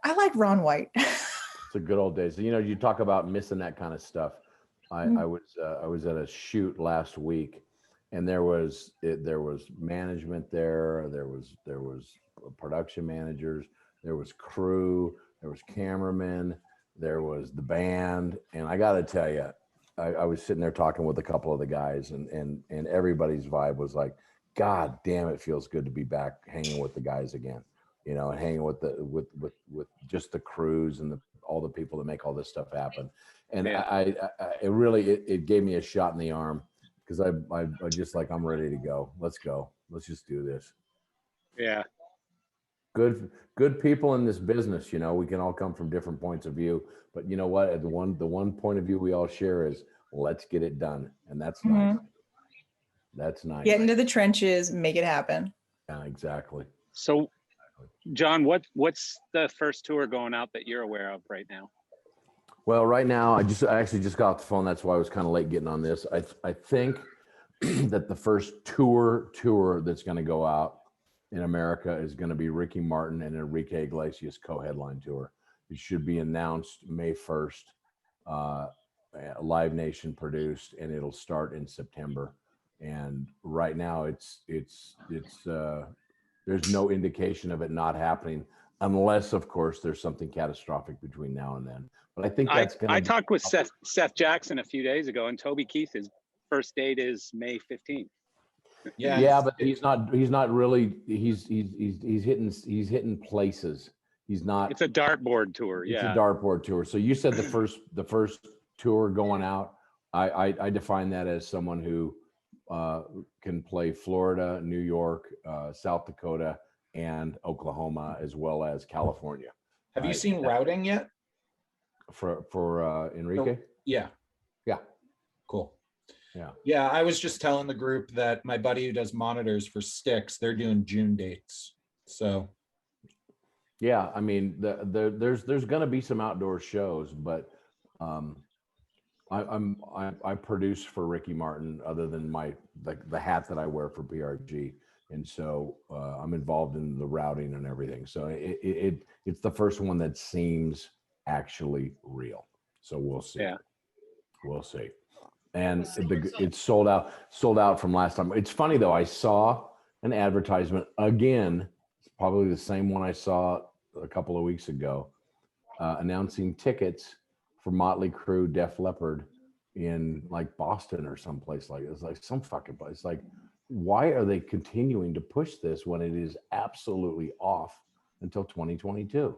I like Ron White. It's a good old days. You know, you talk about missing that kind of stuff. I was at a shoot last week, and there was management there. There was production managers. There was crew. There was cameramen. There was the band. And I got to tell you, I was sitting there talking with a couple of the guys, and everybody's vibe was like, God damn, it feels good to be back hanging with the guys again. You know, and hanging with with just the crews and all the people that make all this stuff happen. And Yeah. it really gave me a shot in the arm, because I just like, I'm ready to go. Let's go. Let's just do this. Yeah. Good people in this business. You know, we can all come from different points of view, but you know what? The one point of view we all share is, let's get it done, and that's nice. That's nice. Get into the trenches, make it happen. Yeah, exactly. So, John, what's the first tour going out that you're aware of right now? Well, right now, I actually just got off the phone. That's why I was kind of late getting on this. I think that the first tour that's going to go out in America is going to be Ricky Martin and Enrique Iglesias co-headline tour. It should be announced May 1st, Live Nation produced, and it'll start in September. And right now, it's there's no indication of it not happening, unless, of course, there's something catastrophic between now and then. But I think that's going to. I talked with Seth Jackson a few days ago, and Toby Keith, his first date is May 15th. Yeah, but he's not really. He's hitting places. He's not. It's a dartboard tour. It's Yeah. a dartboard tour. So you said the first tour going out. I define that as someone who can play Florida, New York, South Dakota, and Oklahoma, as well as California. Have you seen routing yet? For Enrique? Yeah. Yeah. Cool. Yeah. Yeah, I was just telling the group that my buddy who does monitors for Styx, they're doing June dates. So Yeah, I mean, there's going to be some outdoor shows, but I produce for Ricky Martin, other than the hat that I wear for BRG, and so I'm involved in the routing and everything. So it's the first one that seems actually real. So we'll see. Yeah. We'll see. And it's sold out from last time. It's funny though. I saw an advertisement again. It's probably the same one I saw a couple of weeks ago, announcing tickets for Motley Crue, Def Leppard in like Boston or someplace like it's like some fucking place. It's like, why are they continuing to push this when it is absolutely off until 2022?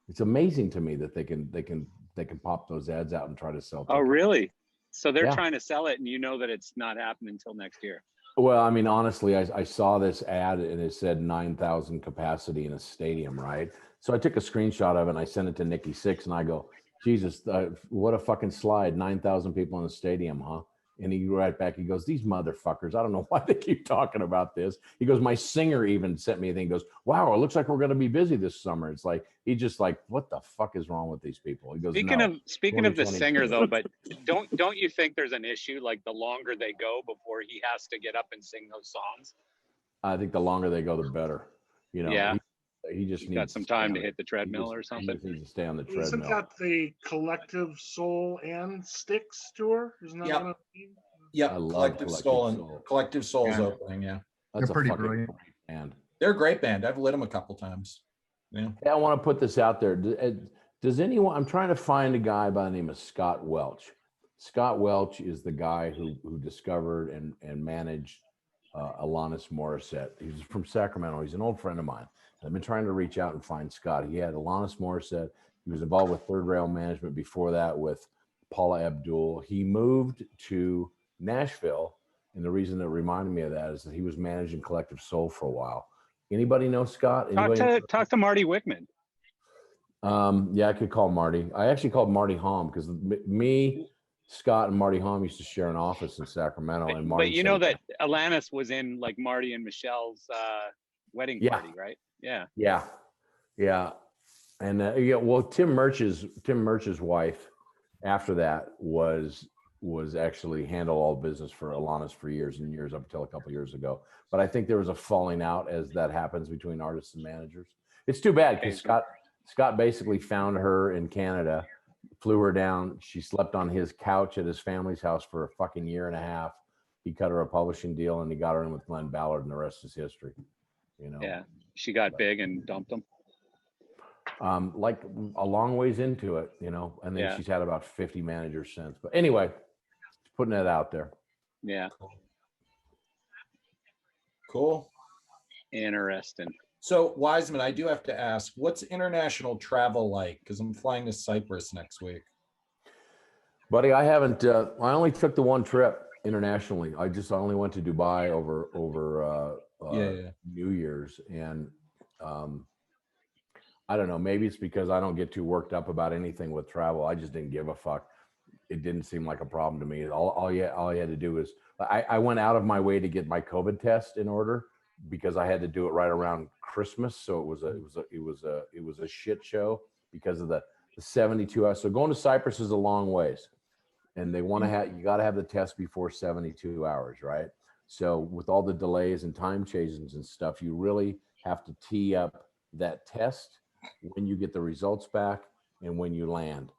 It's amazing to me that they can pop those ads out and try to sell tickets. Oh, really? So they're Yeah. trying to sell it, and you know that it's not happening until next year. Well, I mean, honestly, I saw this ad and it said 9,000 capacity in a stadium, right? So I took a screenshot of it and I sent it to Nikki Six and I go, Jesus, what a fucking slide. 9,000 people in the stadium, huh? And he right back, he goes, these motherfuckers, I don't know why they keep talking about this. He goes, my singer even sent me a thing. He goes, wow, it looks like we're going to be busy this summer. It's like, he just like, what the fuck is wrong with these people? He goes, Speaking of the 2022. singer though, but don't you think there's an issue, like the longer they go before he has to get up and sing those songs? I think the longer they go, the better. You know, Yeah. He just He's needs got some time to hit the treadmill or something. He just needs to stay on the treadmill. Isn't that the Collective Soul and Styx tour? Isn't that Yep. one of Yep, I love Collective Soul and Soul. Collective Soul's Yeah. opening. Yeah, That's They're a pretty fucking brilliant. great band. they're a great band. I've lit them a couple times. Yeah. Yeah, I want to put this out there. Does anyone? I'm trying to find a guy by the name of Scott Welch. Scott Welch is the guy who discovered and managed Alanis Morissette. He's from Sacramento. He's an old friend of mine. I've been trying to reach out and find Scott. He had Alanis Morissette. He was involved with Third Rail Management before that with Paula Abdul. He moved to Nashville, and the reason that reminded me of that is that he was managing Collective Soul for a while. Anybody know Scott? Talk to Marty Wickman. Yeah, I could call Marty. I actually called Marty Hom because me, Scott, and Marty Hom used to share an office in Sacramento. And Marty But you know that Alanis was in like Marty and Michelle's wedding party, right? Yeah. Yeah. And well, Tim Murch's wife after that was actually handled all business for Alanis for years and years up until a couple years ago. But I think there was a falling out as that happens between artists and managers. It's too bad because Scott basically found her in Canada, flew her down. She slept on his couch at his family's house for a fucking year and a half. He cut her a publishing deal and he got her in with Glenn Ballard, and the rest is history. You know. Yeah, she got big and dumped him. Like a long ways into it, you know, and then she's had about 50 managers since. But anyway, putting that out there. Yeah. Cool. Interesting. So Wiseman, I do have to ask, what's international travel like? Because I'm flying to Cyprus next week. Buddy, I haven't. I only took the one trip internationally. I only went to Dubai over New Year's, and I don't know. Maybe it's because I don't get too worked up about anything with travel. I just didn't give a fuck. It didn't seem like a problem to me. All you had to do is I went out of my way to get my COVID test in order because I had to do it right around Christmas. So it was a shit show because of the 72 hours. So going to Cyprus is a long ways, and they want to you got to have the test before 72 hours, right? So with all the delays and time changes and stuff, you really have to tee up that test when you get the results back and when you land.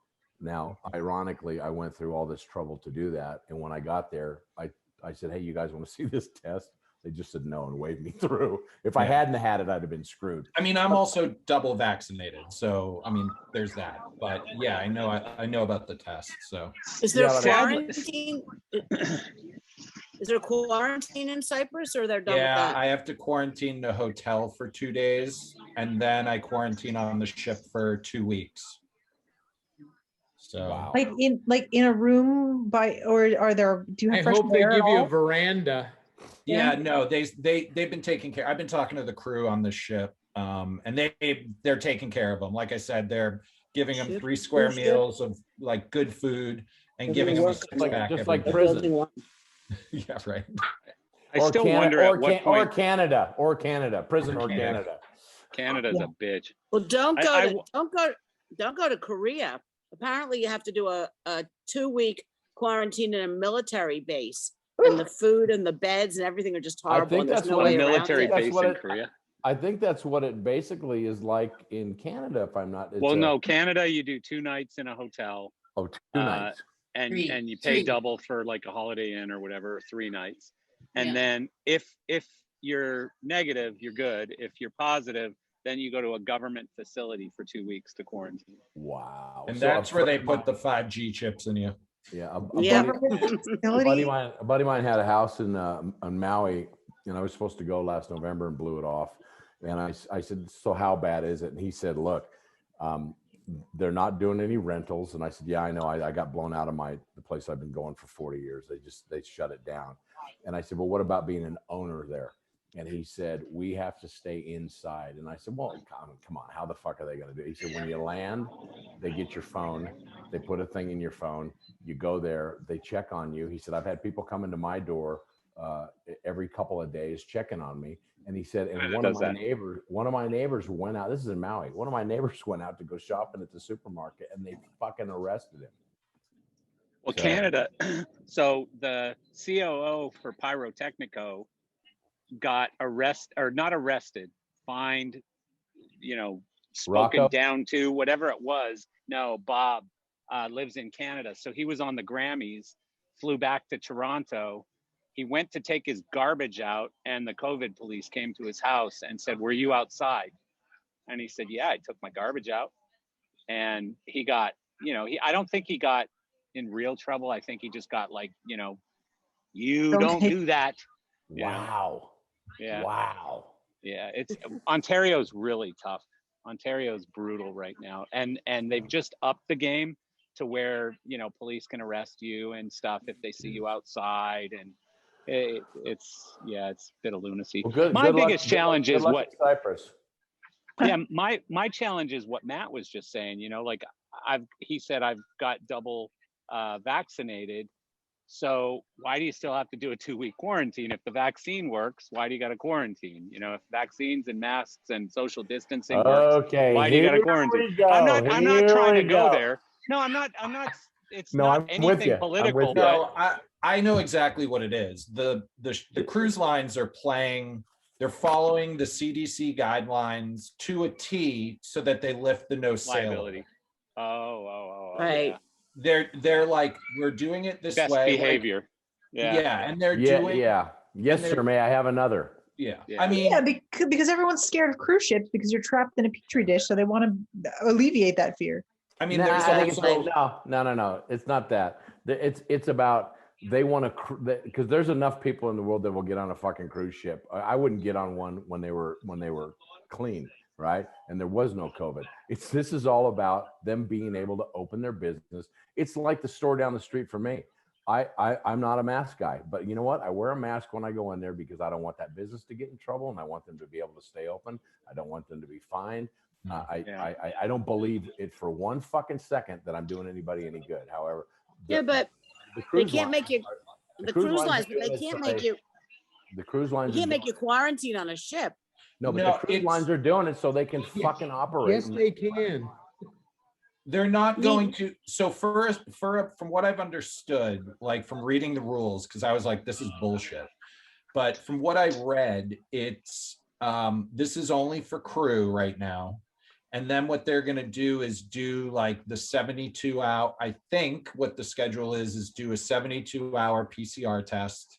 Now, ironically, I went through all this trouble to do that. And when I got there, I said, hey, you guys want to see this test? They just said no and waved me through. If I hadn't had it, I'd have been screwed. I mean, I'm also double vaccinated. So, I mean, there's that. But yeah, I know about the test. So is there quarantine? Is there quarantine in Cyprus, or they're done with that? I have to quarantine the hotel for 2 days, and then I quarantine on the ship for 2 weeks. So like in a room or are there? Do you have? I hope they air at give you a all? veranda. Yeah, no, they've been taking care. I've been talking to the crew on the ship, and they're taking care of them. Like I said, they're giving them 3 square meals of like good food and giving them a six-pack just every like day. prison. Yeah, right. I still wonder at what point. Canada, prison or Canada. Canada's a bitch. Well, don't go I- to don't go to Korea. Apparently, you have to do a 2-week quarantine in a military base, and the food and the beds and everything are just horrible. think And there's that's no what way a around military it. That's base what in it- Korea. I think that's what it basically is like in Canada, if I'm not. Well, no, Canada, you do 2 nights in a hotel. Oh, two uh, nights. and Three. and you pay Three. double for like a Holiday Inn or whatever, or 3 nights. And Yeah. then if you're negative, you're good. If you're positive, then you go to a government facility for 2 weeks to quarantine. Wow. And So that's a where they friend of put the 5G chips in you. Yeah, Yeah. a buddy of mine had a house in on Maui, and I was supposed to go last November and blew it off. And I said, so how bad is it? And he said, look, they're not doing any rentals. And I said, yeah, I know. I got blown out of the place I've been going for 40 years. They shut it down. And I said, well, what about being an owner there? And he said, we have to stay inside. And I said, well, come on, how the fuck are they going to do it? He said, when you land, they get your phone, they put a thing in your phone, you go there, they check on you. He said, I've had people come into my door every couple of days checking on me. And he said, and one of my neighbors went out, this is in Maui, one of my neighbors went out to go shopping at the supermarket and they fucking arrested him. Well, So- Canada, so the COO for Pyrotechnico got not arrested, fined, spoken Rocco? down to, whatever it was. No, Bob lives in Canada. So he was on the Grammys, flew back to Toronto. He went to take his garbage out and the COVID police came to his house and said, were you outside? And he said, yeah, I took my garbage out. And he got, I don't think he got in real trouble. I think he just got like, you don't do that. Wow. Yeah. Wow. Yeah. Ontario's really tough. Ontario's brutal right now. And they've just upped the game to where, police can arrest you and stuff if they see you outside. And it's a bit of lunacy. Well, My biggest challenge is what Cyprus. Yeah, my challenge is what Matt was just saying, like he said I've got double vaccinated. So why do you still have to do a 2-week quarantine? If the vaccine works, why do you got to quarantine? If vaccines and masks and social distancing works, Okay, why do you got to here quarantine? we go, I'm not trying to here we go go. there. No, I'm not. It's No, not I'm with anything you. I'm with political. you. But No, I know exactly what it is. The cruise lines are they're following the CDC guidelines to a T so that they lift the no sail. liability. Oh, Right. yeah. They're like, we're doing it this Best way. behavior. Yeah, and they're Yeah, doing yeah. Yes, they're- sir. May I have another? Yeah. Yeah. I mean, Yeah, because everyone's scared of cruise ships because you're trapped in a petri dish, so they want to alleviate that fear. I mean, Nah, there's I think also no. It's not that. It's about they want to because there's enough people in the world that will get on a fucking cruise ship. I wouldn't get on one when they were clean, right? And there was no COVID. This is all about them being able to open their business. It's like the store down the street for me. I'm not a mask guy, but you know what? I wear a mask when I go in there because I don't want that business to get in trouble and I want them to be able to stay open. I don't want them to be fined. I don't believe it for one fucking second that I'm doing anybody any good. However, But the they cruise can't lines make you. The cruise lines, but they are can't doing make it- you. The cruise lines. You can't are make you quarantine on a ship. No, but No, the cruise it's- lines are doing it so they can fucking operate. Yes, they can. they're not going to. So from what I've understood, like from reading the rules, because I was like, this is bullshit. But from what I've read, it's this is only for crew right now. And then what they're going to do is do like the 72-hour, I think what the schedule is do a 72-hour PCR test.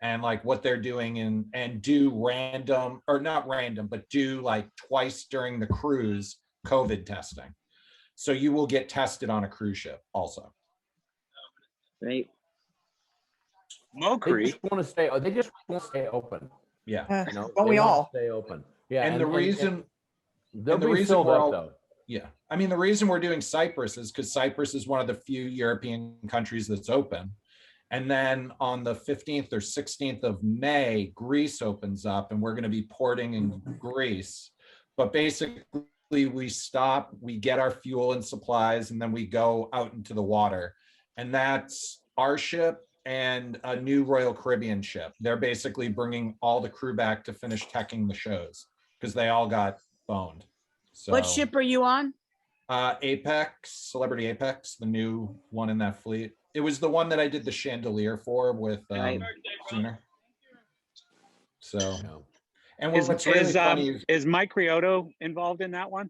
And like what they're doing and do random, or not random, but do like twice during the cruise COVID testing. So you will get tested on a cruise ship also. Right. They Mokri. just want to stay. They just want to stay open. Yeah. You know, Don't they we want to all? stay open? Yeah. And the reason they'll and the be reason filled we're up all- though. Yeah. I mean, the reason we're doing Cyprus is because Cyprus is one of the few European countries that's open. And then on the 15th or 16th of May, Greece opens up and we're going to be porting in Greece. But basically we stop, we get our fuel and supplies, and then we go out into the water. And that's our ship and a new Royal Caribbean ship. They're basically bringing all the crew back to finish teching the shows because they all got owned. So What ship are you on? Apex, Celebrity Apex, the new one in that fleet. It was the one that I did the chandelier for with Sooner. So, and what's really funny is Mike Riotto involved in that one?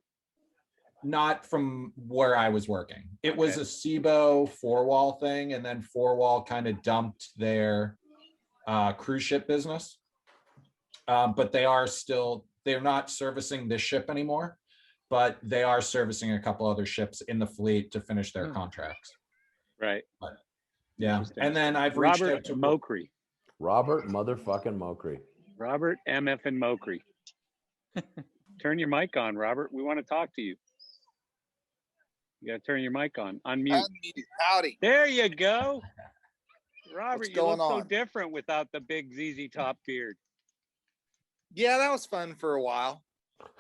Not from where I was working. It was a SIBO four-wall thing, and then four-wall kind of dumped their cruise ship business. But they're not servicing this ship anymore, but they are servicing a couple other ships in the fleet to finish their contracts. Right. But, yeah. And then I've reached out to Mokri. Robert motherfucking Mokri. Robert MF and Mokri. Turn your mic on, Robert. We want to talk to you. You got to turn your mic on. Unmute. Howdy. There you go. Robert, What's you going look so on? different without the big ZZ Top beard. Yeah, that was fun for a while.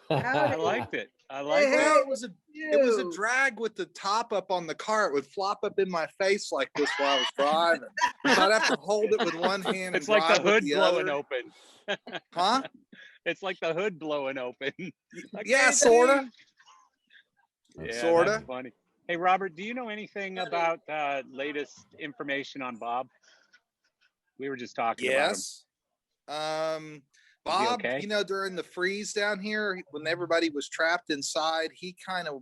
I liked it. I liked it. Well, it was a drag with the top up on the car. It would flop up in my face like this while I was driving. So I'd have to hold it with one hand. It's and like the drive with hood the blowing other. open. Huh? It's like the hood blowing open. Like, Yeah, hey, sorta. Yeah, Sorta. that's funny. Hey, Robert, do you know anything about latest information on Bob? We were just talking about him. Yes. Bob, okay? you know, during the freeze down here, when everybody was trapped inside, he kind of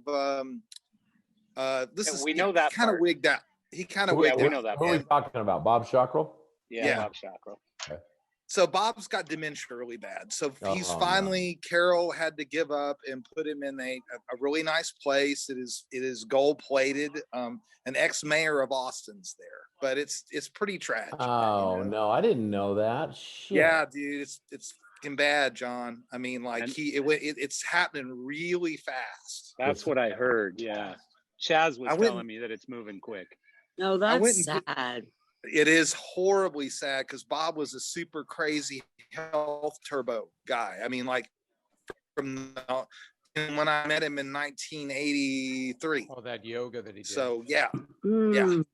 We know that kind of part. wigged out. He kind of Who, wigged we out. know that who are we talking about? Bob Shockrell? Yeah, Bob Shockrell. Okay. So Bob's got dementia really bad. So he's Oh, finally, Carol had to give up and put him in a really nice place. It is gold plated. An ex-mayor of Austin's there, but it's pretty tragic. Oh no, I didn't know that. Shit. Yeah, dude, it's fucking bad, John. I mean, like it's happening really fast. That's what I heard. Yeah. Chaz was I went- telling me that it's moving quick. No, I that's went and sad. It is horribly sad because Bob was a super crazy health turbo guy. I mean, like from when I met him in 1983. Oh, that yoga that he did. So yeah, Mm.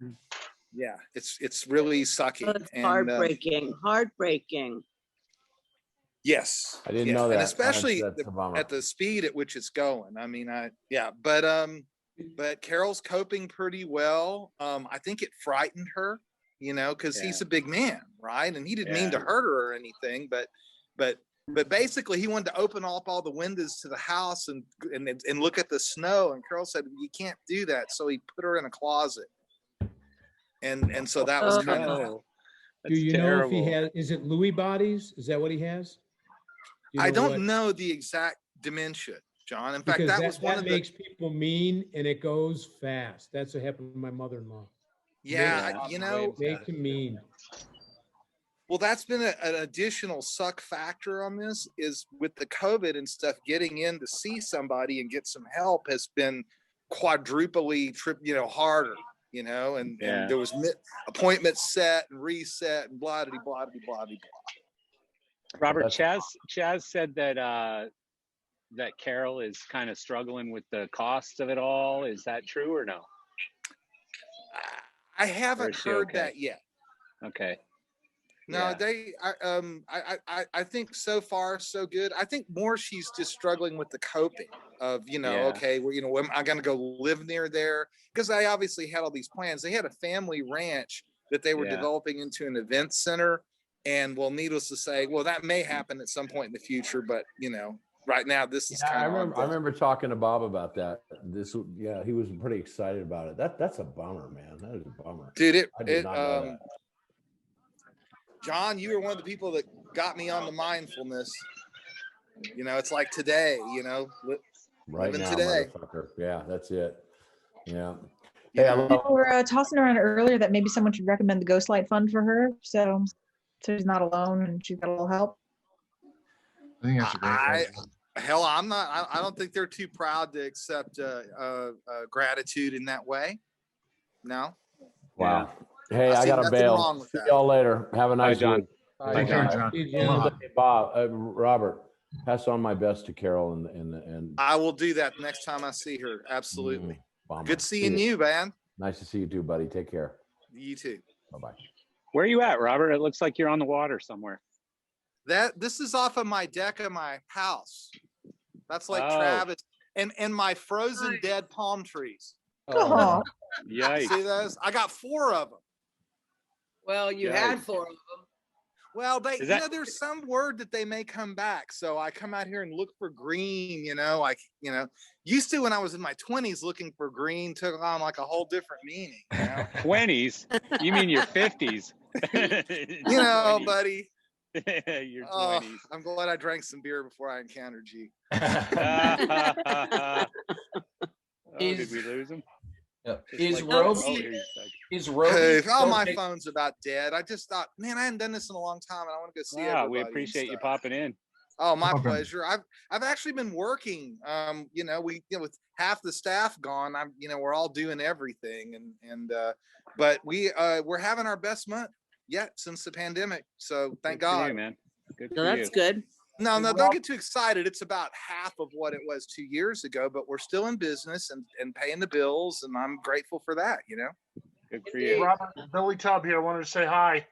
yeah, it's really sucky. That's And, heartbreaking. Heartbreaking. yes, I didn't yeah. know that. and especially That's a bummer. at the speed at which it's going. I mean, but Carol's coping pretty well. I think it frightened her, you know, because he's a big man, right? And he didn't mean to hurt her or anything, but basically he wanted to open up all the windows to the house and look at the snow. And Carol said, "You can't do that." So he put her in a closet. And so that was kind of. Do you know if he has? Is it Lewy bodies? Is that what he has? Do you I know don't what? know the exact dementia, John. In fact, Because that was one of the. makes people mean and it goes fast. That's what happened to my mother-in-law. Yeah, you know. Make him mean. Well, that's been an additional suck factor on this is with the COVID and stuff, getting in to see somebody and get some help has been quadruply harder, you know, and there was appointments set and reset and blah, blah, blah, blah, blah. Robert, Chaz said that that Carol is kind of struggling with the cost of it all. Is that true or no? I haven't heard that yet. Okay. No, I think so far so good. I think more she's just struggling with the coping of, okay, well, am I going to go live near there? Because I obviously had all these plans. They had a family ranch that they were developing into an event center. And well, needless to say, well, that may happen at some point in the future, but right now this is kind of. I remember talking to Bob about that. He was pretty excited about it. That's a bummer, man. That is a bummer, dude. I did not know that. John, you were one of the people that got me on the mindfulness. It's like today. Right now, today. motherfucker. Yeah, that's it. Yeah. Hey, people were tossing around earlier that maybe someone should recommend the Ghostlight Fund for her, so she's not alone and she's got a little help. I think that's a great. Hell, I'm not. I don't think they're too proud to accept gratitude in that way. No. Wow. Hey, I gotta bail. See y'all later. Have a nice John. week. Take care, John. Bob, Robert, pass on my best to Carol and. I will do that next time I see her. Absolutely. Bummer. Good seeing you, man. Nice to see you too, buddy. Take care. You too. Bye-bye. Where are you at, Robert? It looks like you're on the water somewhere. This is off of my deck of my house. That's like Oh. Travis and my frozen dead palm trees. Oh. Yikes. See those? I got 4 of them. Well, you had 4 of them. Well, Is that- there's some word that they may come back. So I come out here and look for green, used to when I was in my 20s, looking for green took on like a whole different meaning, 20s? You mean your 50s? Buddy. Your 20s. Oh, I'm glad I drank some beer before I encountered you. Did we lose him? Is like- Roby? Oh, here he's back. Is Roby? Hey, still my take- phone's about dead. I just thought, man, I hadn't done this in a long time, and I want to go see Wow, everybody. we and appreciate you stuff. popping in. Oh, my Okay. pleasure. I've actually been working. With half the staff gone, we're all doing everything, but we're having our best month yet since the pandemic. So thank Good for God. you, man. Good for So that's you. good. No, don't get too excited. It's about half of what it was 2 years ago, but we're still in business and paying the bills, and I'm grateful for that. Good for you. Robert, Billy Tubb here. Wanted to say hi.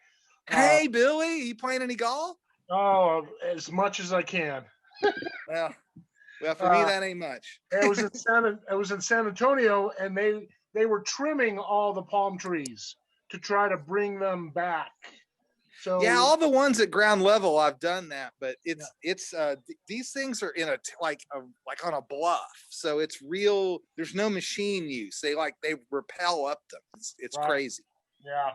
Hey, Billy, you playing any golf? Oh, as much as I can. Well, for me that ain't much. I was in San Antonio, and they were trimming all the palm trees to try to bring them back. So Yeah, all the ones at ground level, I've done that, but these things are in like on a bluff, so it's real. There's no machine use. They rappel up them. It's Right. crazy. Yeah.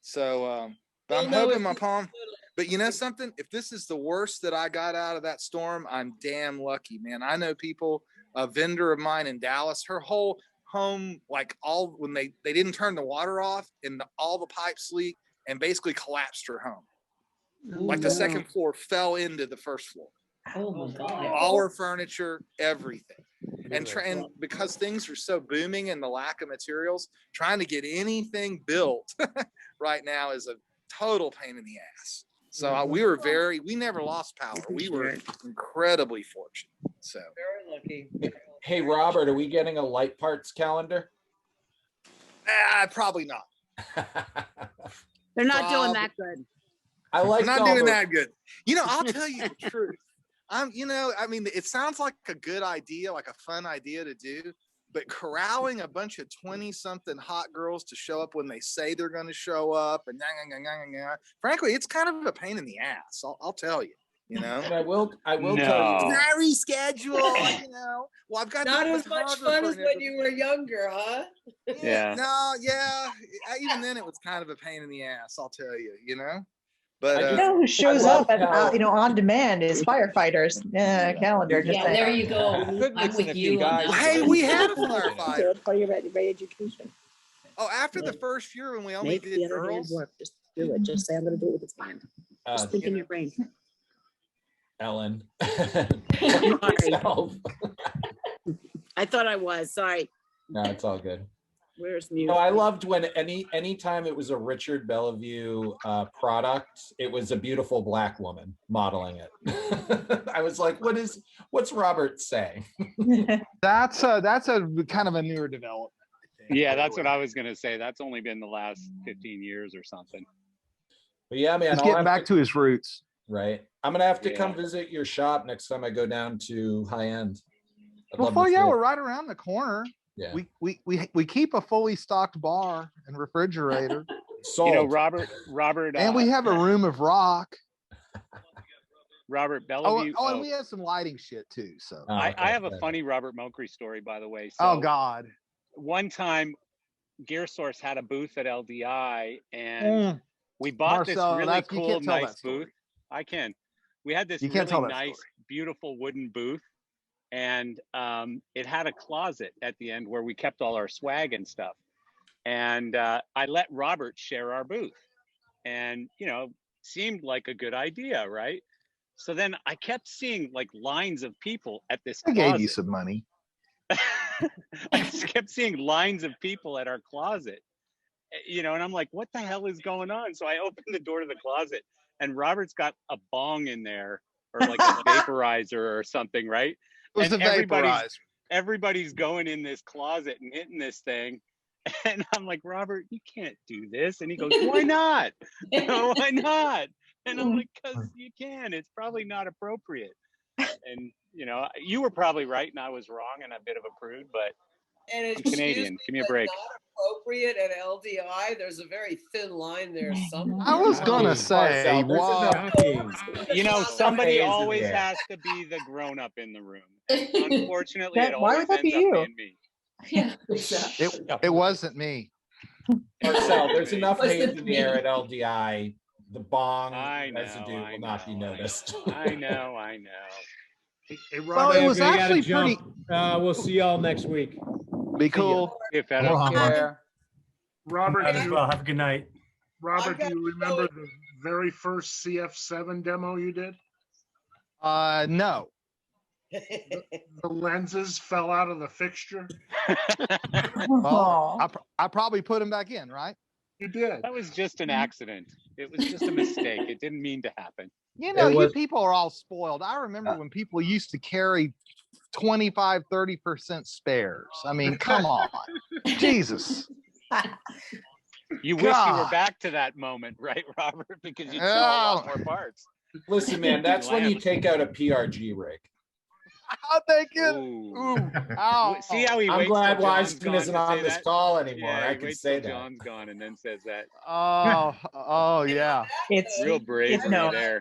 So, but I'm hoping my palm. But you know something? If this is the worst that I got out of that storm, I'm damn lucky, man. I know people. A vendor of mine in Dallas, her whole home, when they didn't turn the water off and all the pipes leaked. And basically collapsed her home. Like the second floor fell into the first floor. Oh my God. All her furniture, everything. And because things are so booming and the lack of materials, trying to get anything built right now is a total pain in the ass. So we never lost power. We were incredibly fortunate. So Very lucky. Hey, Robert, are we getting a light parts calendar? probably not. They're not doing that good. I like. I'm not doing that good. I'll tell you the truth. It sounds like a good idea, like a fun idea to do, but corralling a bunch of 20-something hot girls to show up when they say they're going to show up, and frankly, it's kind of a pain in the ass. I'll tell you. And I will tell you. Not reschedule. Well, I've got Not as much fun as when you were younger, huh? Yeah. No, yeah. Even then, it was kind of a pain in the ass. I'll tell you. But You know who shows love up at, how- on demand is firefighters. Calendar. Just Yeah, saying. there you go. Could I'm mix in with a few you on guys. that. hey, we had a firefighter. Part of your education. Oh, after the first year when we only Make the did other hand girls. work. Just do it. Just say I'm going to do it. It's fine. Just think in your brain. Ellen. Sorry. I thought I was. Sorry. No, it's all good. Where's mute? No, I loved when anytime it was a Richard Bellevue product, it was a beautiful black woman modeling it. I was like, what's Robert saying? That's a kind of a newer development. I think. Yeah, that's what I was gonna say. That's only been the last 15 years or something. But yeah, man, He's I'll getting have back to his roots. right. I'm gonna have to come Yeah. visit your shop next time I go down to High End. I'd love to Well, yeah, see it. we're right around the corner. Yeah. We keep a fully stocked bar and refrigerator, Sold. Robert, and we have a room of rock. Robert Oh, Bellevue. and we have some lighting shit too. So. Oh, I okay, have a fair funny Robert Mokry story, by the way. So Oh God. one time, Gear Source had a booth at LDI, and Mm. we bought Marcel, this really that's- you cool, can't tell nice that story. booth. I can. We had this You can't tell really that nice, story. beautiful wooden booth, and it had a closet at the end where we kept all our swag and stuff. And I let Robert share our booth, and seemed like a good idea, right? So then I kept seeing like lines of people at this I closet. gave you some money. I just kept seeing lines of people at our closet, and I'm like, what the hell is going on? So I opened the door to the closet, and Robert's got a bong in there, or like a vaporizer or something, right? It was And a vaporizer. everybody's going in this closet and hitting this thing. And I'm like, Robert, you can't do this. And he goes, why not? Why not? And I'm like, because you can. It's probably not appropriate. And you know, you were probably right and I was wrong and a bit of a prude, but And I'm it's Canadian. Give me a break. not appropriate at LDI. There's a very thin line there somewhere. I was gonna Shocking. say, Marcel, wow. Shocking. You know, somebody Haze in the always air. has to be the grown up in the room. Unfortunately, it Why always would that ends be up you? being me. Yeah, exactly. It wasn't me. Marcel, there's enough What's haze the in the air at LDI. The bong I know, residue I will not be know, noticed. I know. Hey, Well, Robert, it was We gotta actually jump. pretty. We'll see y'all next week. Be cool. If that Aloha. Yeah. Robert, Might as well. Have a good night. Robert, do you remember the very first CF7 demo you did? No. The lenses fell out of the fixture. Well, I probably put them back in, right? You did. That was just an accident. It was just a mistake. It didn't mean to happen. You know, It you was- people are all spoiled. I remember when people used to carry 25, 30% spares. I mean, come on. Jesus. You wish you were God. back to that moment, right, Robert? Because you'd sell a lot more parts. Listen, man, that's when you take out a PRG rig. I'll take it. Ooh. Ooh. Ow. See how he I'm waits glad till John's Wiseman gone isn't to on say this that? call anymore. Yeah, I he can waits say till that. John's gone and then says that. Oh yeah. It's Real bravery no. there.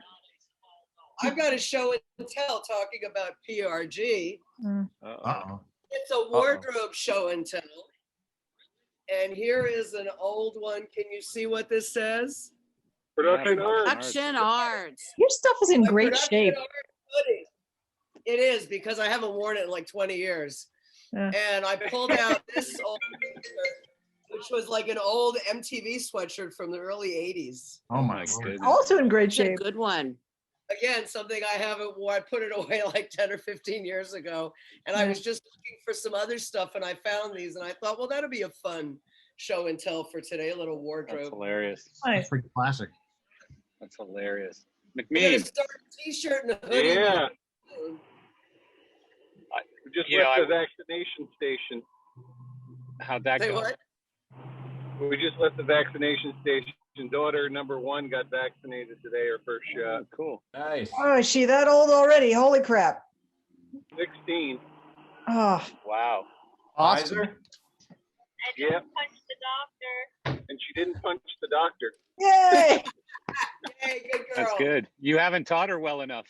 I've got a show and tell talking about PRG. Uh-oh. It's a wardrobe show and tell. And here is an old one. Can you see what this says? Production art. Production arts. Your stuff is in My great production shape. art hoodie. It is because I haven't worn it in like 20 years. Yeah. And I pulled out this old picture, which was like an old MTV sweatshirt from the early 80s. Oh my goodness. Also in great It's a shape. good one. Again, something I haven't worn. I put it away like 10 or 15 years ago. And I was just looking for some other stuff and I found these and I thought, well, that'll be a fun show and tell for today, a little That's wardrobe. hilarious. That's pretty classic. That's hilarious. We're gonna McMean. start a t-shirt and a hoodie. Yeah. We just You know, left the vaccination station. How'd that Say go? what? We just left the vaccination station. Daughter number 1 got vaccinated today, her first shot. Cool. Nice. Oh, is she that old already? Holy crap. 16. Oh, Wow. Awesome. Pfizer? Yep. And she didn't punch the doctor. yay. Hey, good girl. That's good. You haven't taught her well enough.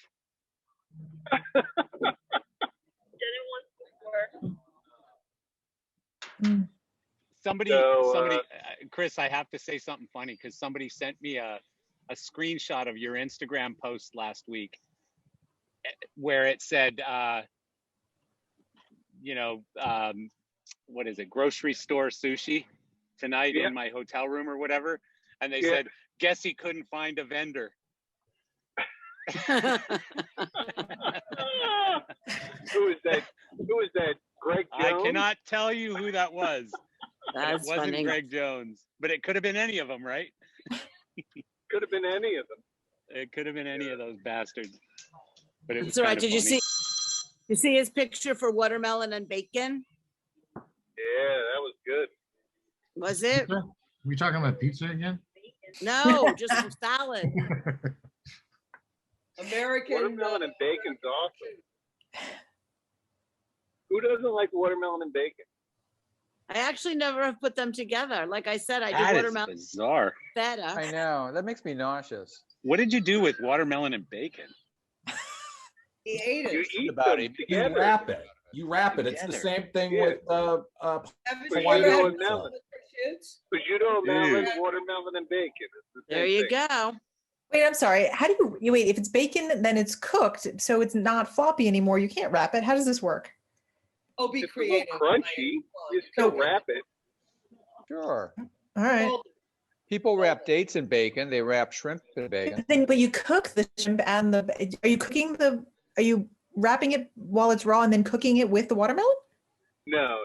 Somebody, Chris, I have to say something funny because somebody sent me a screenshot of your Instagram post last week where it said, what is it? Grocery store sushi tonight in my hotel room or whatever. And they said, guess he couldn't find a vendor. Who is that? Who is that? Greg Jones? I cannot tell you who that was. That's it wasn't funny. Greg Jones, but it could have been any of them, right? Could have been any of them. It could have been any of those bastards. But it was That's all right. kinda Did funny. you see his picture for watermelon and bacon? Yeah, that was good. Was it? Are we talking about pizza again? No, just some salad. American Watermelon and bacon's awesome. Who doesn't like watermelon and bacon? I actually never have put them together. Like I said, I That did is watermelon bizarre. feta. I know. That makes me nauseous. What did you do with watermelon and bacon? He ate it. You eat about them it. You together. wrap it. You wrap it. It's the Together. same thing Yeah. with Haven't you Hawaiian ever had melon. pizza. with your kids? Prosciutto, melon, Dude. watermelon, and bacon. It's the There same you thing. go. Wait, I'm sorry. How do you wait? If it's bacon, then it's cooked, so it's not floppy anymore. You can't wrap it. How does this work? Oh, be It's a little creative. crunchy. You still Okay. wrap it. Sure. All right. Well, People wrap dates in bacon. They wrap shrimp in bacon. But you cook the shrimp and the. Are you cooking the? Are you wrapping it while it's raw and then cooking it with the watermelon? No.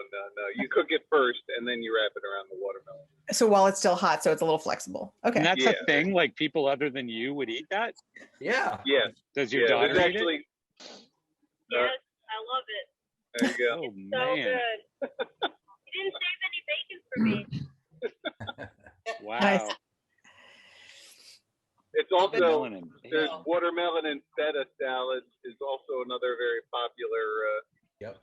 You cook it first and then you wrap it around the watermelon. So while it's still hot, so it's a little flexible. Okay. And that's Yeah. a thing. Like people other than you would eat that. Yeah. Yes. Does your Yeah, daughter there's eat actually. Yes, I love it. There you it? go. Oh So man! good. You didn't save any bacon for me. Wow. Nice. It's also Watermelon and bacon. there's watermelon and feta salad is also another very popular Yep.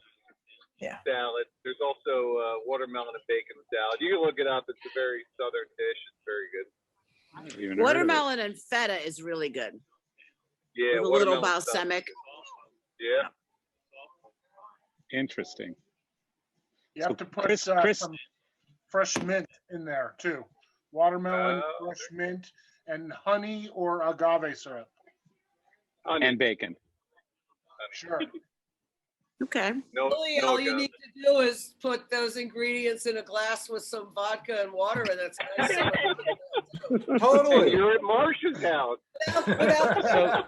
salad. There's also watermelon and bacon salad. You can look it up. It's a very southern dish. It's very good. Watermelon and feta is really good. Yeah, With a little watermelon salad. balsamic. Yeah. Interesting. You have to put Chris- some fresh mint in there too. Watermelon, fresh mint, and honey or agave syrup. And bacon. Sure. Okay. Really, all you need to do is put those ingredients in a glass with some vodka and water, and that's nice. And you're at Marcia's house. So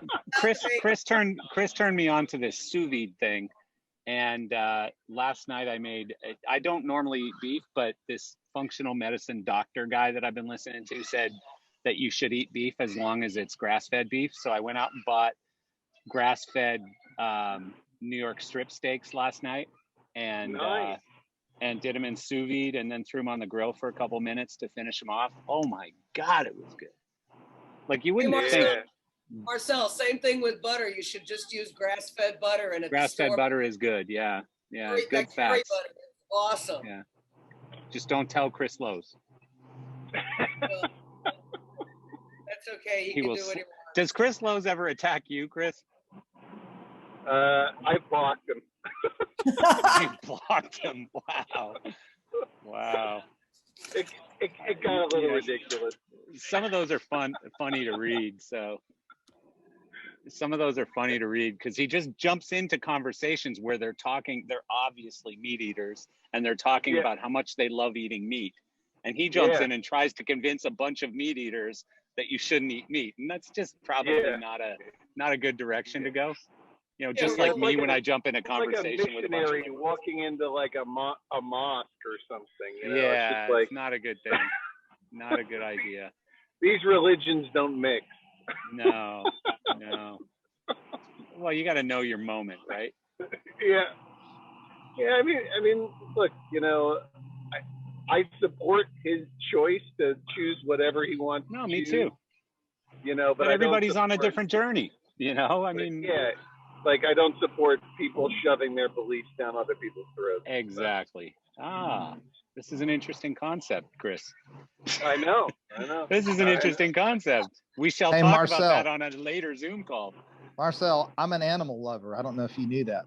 Chris turned me on to this sous vide thing, and last night I don't normally eat beef, but this functional medicine doctor guy that I've been listening to said that you should eat beef as long as it's grass-fed beef. So I went out and bought grass-fed New York strip steaks last night, and Nice. and did them in sous vide, and then threw them on the grill for a couple minutes to finish them off. Oh my God, it was good. Like you wouldn't think. Marcel, same thing with butter. You should just use grass-fed butter, and Grass-fed butter is good. Yeah, good That curry fats. butter is awesome. Yeah, just don't tell Chris Lowe's. That's okay. He He can will. do what he Does Chris Lowe's ever attack you, Chris? I blocked him. You blocked him. Wow. Wow. It got a little ridiculous. Some of those are funny to read. So some of those are funny to read because he just jumps into conversations where they're obviously meat eaters, and they're talking about how much they love eating meat. And he jumps in and tries to convince a bunch of meat eaters that you shouldn't eat meat. And that's just probably not a good direction to go. You know, just like me when I jump in a conversation with a bunch of missionary people. walking into like a mosque or something. You know? Yeah, it's just like, it's not a good thing. Not a good idea. These religions don't mix. No. Well, you got to know your moment, right? Yeah. I mean, look, you know, I support his choice to choose whatever he wants. No, to me choose, too. You know, but everybody's on a support- different journey. You know, I mean, like I don't support people shoving their beliefs down other people's throats. Exactly. This is an interesting concept, Chris. I know. This is an interesting concept. We shall Hey, talk Marcel. about that on a later Zoom call. Marcel, I'm an animal lover. I don't know if you knew that.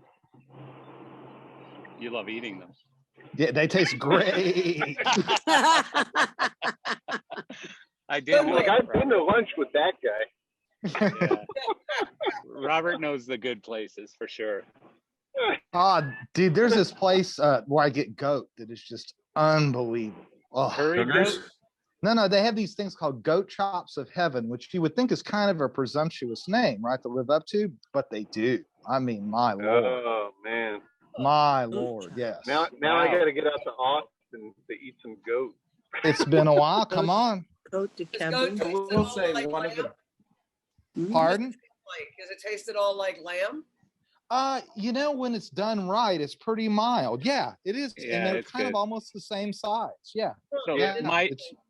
You love eating them. Yeah, they taste great. I did. know Like that, I've been to lunch with that guy. Robert knows the good places for sure. Dude, there's this place where I get goat that is just unbelievable. Oh. Curry goat? No, they have these things called goat chops of heaven, which you would think is kind of a presumptuous name, right, to live up to, but they do. I mean, my Lord. Oh man. My Lord, yes. Now I got to get out to Austin to eat some goat. It's been a while. Come on. Goat to I will say one of the. Pardon? Does it taste at all like lamb? You know, when it's done right, it's pretty mild. Yeah, it is. Yeah, And they're it's kind good. of almost the same size. Yeah. So Yeah,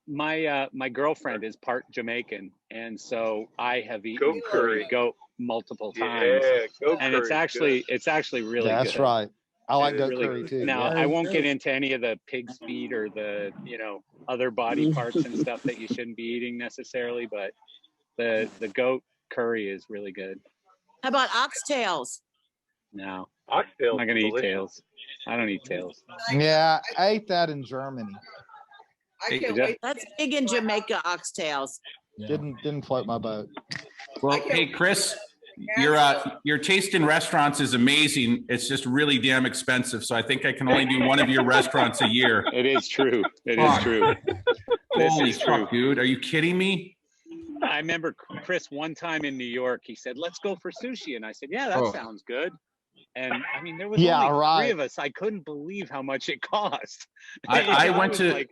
my girlfriend is part Jamaican, and so I have eaten goat multiple times. goat and it's curry's actually really That's good. right. I like It's goat really curry good. too. Now yeah. I won't get into any of the pig's feet or the other body parts and stuff that you shouldn't be eating necessarily, but the goat curry is really good. How about oxtails? No, Oxtails I'm not gonna eat delicious. tails. I don't eat tails. Yeah, I ate that in Germany. I can't wait. That's big in Jamaica, oxtails. Didn't float my boat. Well, hey, Chris, your taste in restaurants is amazing. It's just really damn expensive. So I think I can only do one of your restaurants a year. It is true. It is true. This Holy is true. fuck, dude. Are you kidding me? I remember Chris one time in New York, he said, "Let's go for sushi." And I said, "Yeah, that Oh. sounds good." And I mean, there was Yeah, only right. three of us. I couldn't believe how much it cost. I went was to like,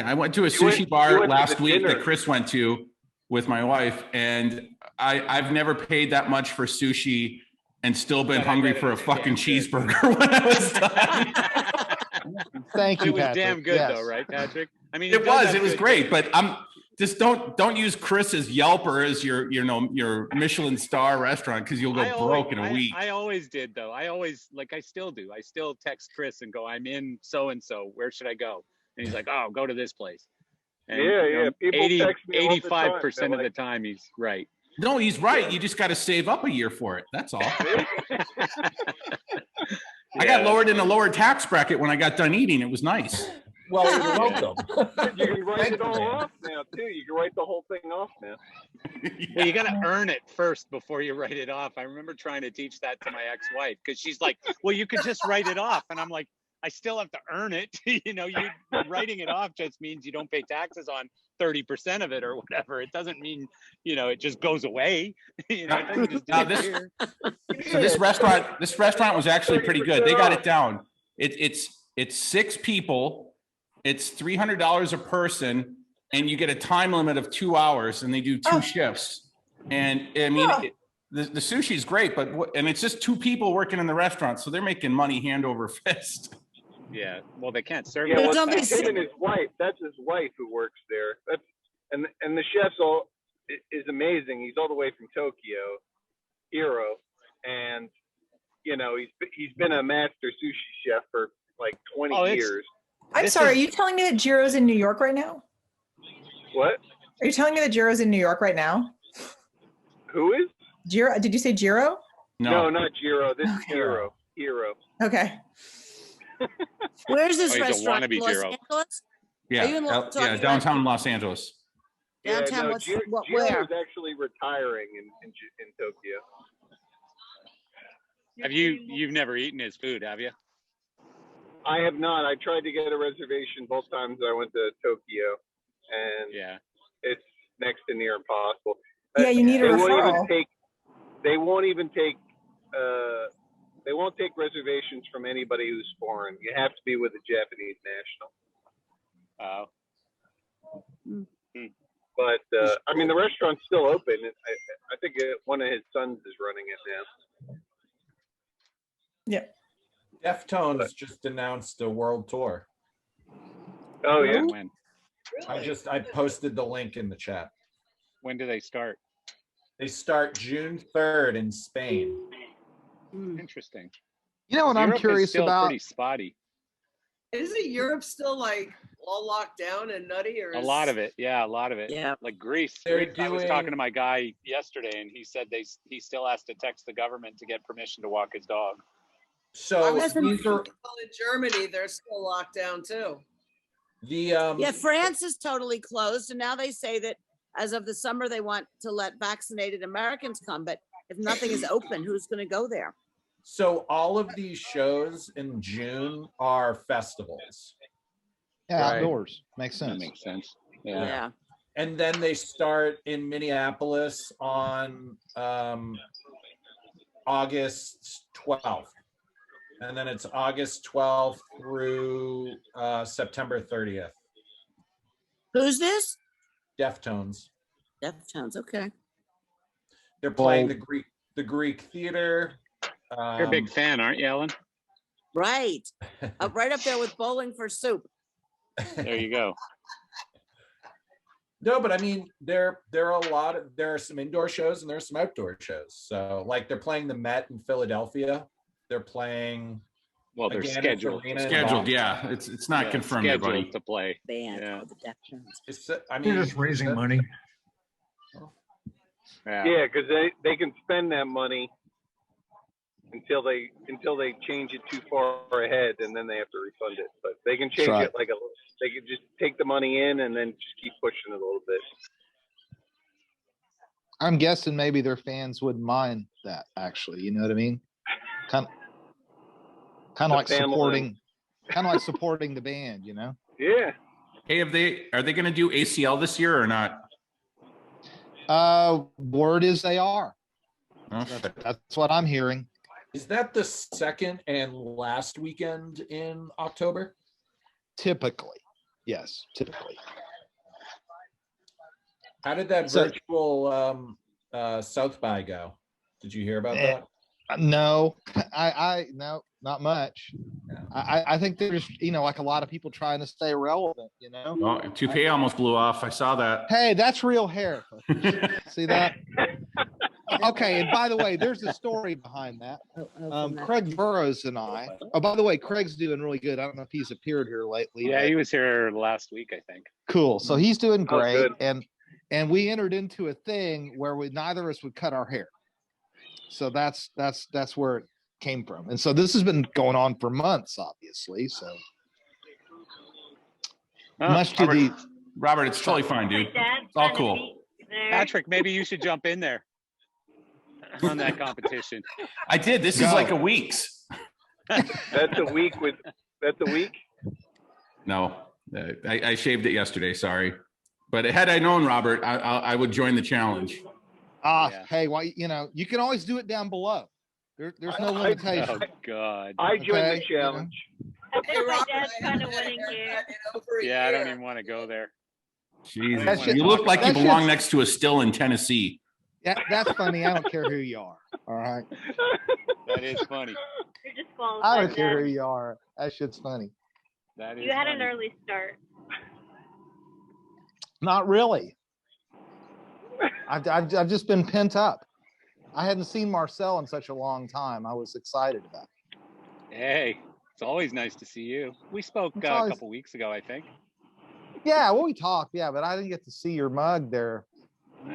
I went to a You went- sushi you bar went to last the week dinner. that Chris went to with my wife, and I've never paid that much for sushi and still been But I hungry bet for a it's fucking damn good. cheeseburger when I was done. Thank you, it was Patrick. damn good Yes. though, right, Patrick? I mean, it was great, but just don't use Chris as Yelp or as your Michelin star restaurant, because you'll go broke in a week. I always did though. I still do. I still text Chris and go, I'm in so and so. Where should I go? And he's like, oh, go to this place. And, yeah. People 80, text me all the time. 85% of the time he's right. No, he's right. You just got to save up a year for it. That's all. I got lowered in a lower tax bracket when I got done eating. It was nice. Well, you're welcome. You can write it all off now too. You can write the whole thing off now. Well, you got to earn it first before you write it off. I remember trying to teach that to my ex-wife because she's like, well, you could just write it off. And I'm like, I still have to earn it. You writing it off just means you don't pay taxes on 30% of it or whatever. It doesn't mean, it just goes away. It doesn't just disappear. So this restaurant was actually pretty good. They got it down. It's 6 people. It's $300 a person, and you get a time limit of 2 hours, and they do 2 shifts. And I mean, the sushi is great, and it's just 2 people working in the restaurant, so they're making money hand over fist. Yeah, well, they can't serve. Yeah, well, that's him and his wife. That's his wife who works there. And the chef's is amazing. He's all the way from Tokyo, Hiro, and he's been a master sushi chef for like 20 years. I'm sorry. Are you telling me that Jiro's in New York right now? What? Are you telling me that Jiro's in New York right now? Who is? Jiro? Did you say Jiro? No, not Jiro. This is Hiro. Okay. Where's this restaurant? Wannabe Los Jiro. Angeles? Yeah, downtown Los Angeles. Downtown. Jiro Where? is actually retiring in Tokyo. You've never eaten his food, have you? I have not. I tried to get a reservation both times I went to Tokyo, and it's next to near impossible. Yeah, you need a referral. They won't take reservations from anybody who's foreign. You have to be with a Japanese national. But I mean, the restaurant's still open. I think one of his sons is running it now. Yeah. Deftones just announced a world tour. Oh yeah. When? I posted the link in the chat. When do they start? They start June 3rd in Spain. Interesting. You know what I'm Europe curious is still about? Pretty spotty. Isn't Europe still like all locked down and nutty? Or A lot of it. Yeah, a lot of it. Yeah. Like Greece. They're I was talking doing- to my guy yesterday, and he said he still has to text the government to get permission to walk his dog. So in these are Germany, they're still locked down too. Yeah, France is totally closed, and now they say that as of the summer they want to let vaccinated Americans come, but if nothing is open, who's going to go there? so all of these shows in June are festivals. Yeah, Right. outdoors. Makes That sense. makes sense. Yeah. And then they start in Minneapolis on August 12th. And then it's August 12th through September 30th. Who's this? Deftones. Deftones. Okay. They're playing the Greek theater. You're a big fan, aren't you, Ellen? Right. Right up there with Bowling for Soup. There you go. No, but I mean, there are some indoor shows and there's some outdoor shows. So like they're playing the Met in Philadelphia. They're playing. Well, they're again, at scheduled. Arena in Scheduled, Boston. yeah. It's not confirmed, scheduled buddy. to play. Band Yeah. called the Deftones. I mean, You're just raising money. Yeah, because they can spend that money until they change it too far ahead, and then they have to refund it. But they can change right. it they can just take the money in and then just keep pushing it a little bit. I'm guessing maybe their fans wouldn't mind that, actually. You know what I mean? Kind of like supporting the band, you know? Yeah. Hey, are they going to do ACL this year or not? Word is they are. Okay. That's what I'm hearing. Is that the second and last weekend in October? Typically. Yes, typically. How did that virtual South by go? Did you hear about that? No, no, not much. I think there's, like a lot of people trying to stay relevant, Oh, toupee almost blew off. I saw that. Hey, that's real hair. See that? Okay, and by the way, there's a story behind that. Craig Burrows and I. Oh, by the way, Craig's doing really good. I don't know if he's appeared here lately. Yeah, but- he was here last week, I think. Cool. So he's doing Oh, great, good. and we entered into a thing where neither of us would cut our hair. So that's where it came from. And so this has been going on for months, obviously. So much to the Robert, it's totally fine, dude. It's all cool. Patrick, maybe you should jump in there on that competition. I did. This is like a week's. That's a week. That's a week. No, I shaved it yesterday. Sorry, but had I known, Robert, I would join the challenge. Hey, why? You can always do it down below. There's no limitation. Oh God! I joined Okay, the challenge. I think my dad's kind of winning here. Yeah, I don't even want to go there. Jesus, you look like you belong next to a still in Tennessee. Yeah, that's funny. I don't care who you are. All right. That is funny. You're disqualified. I don't care Dad. who you are. That shit's funny. That is. You had an funny. early start. Not really. I've just been pent up. I hadn't seen Marcel in such a long time. I was excited about it. Hey, it's always nice to see you. We spoke a always- couple weeks ago, I think. Yeah, well, we talked. Yeah, but I didn't get to see your mug there.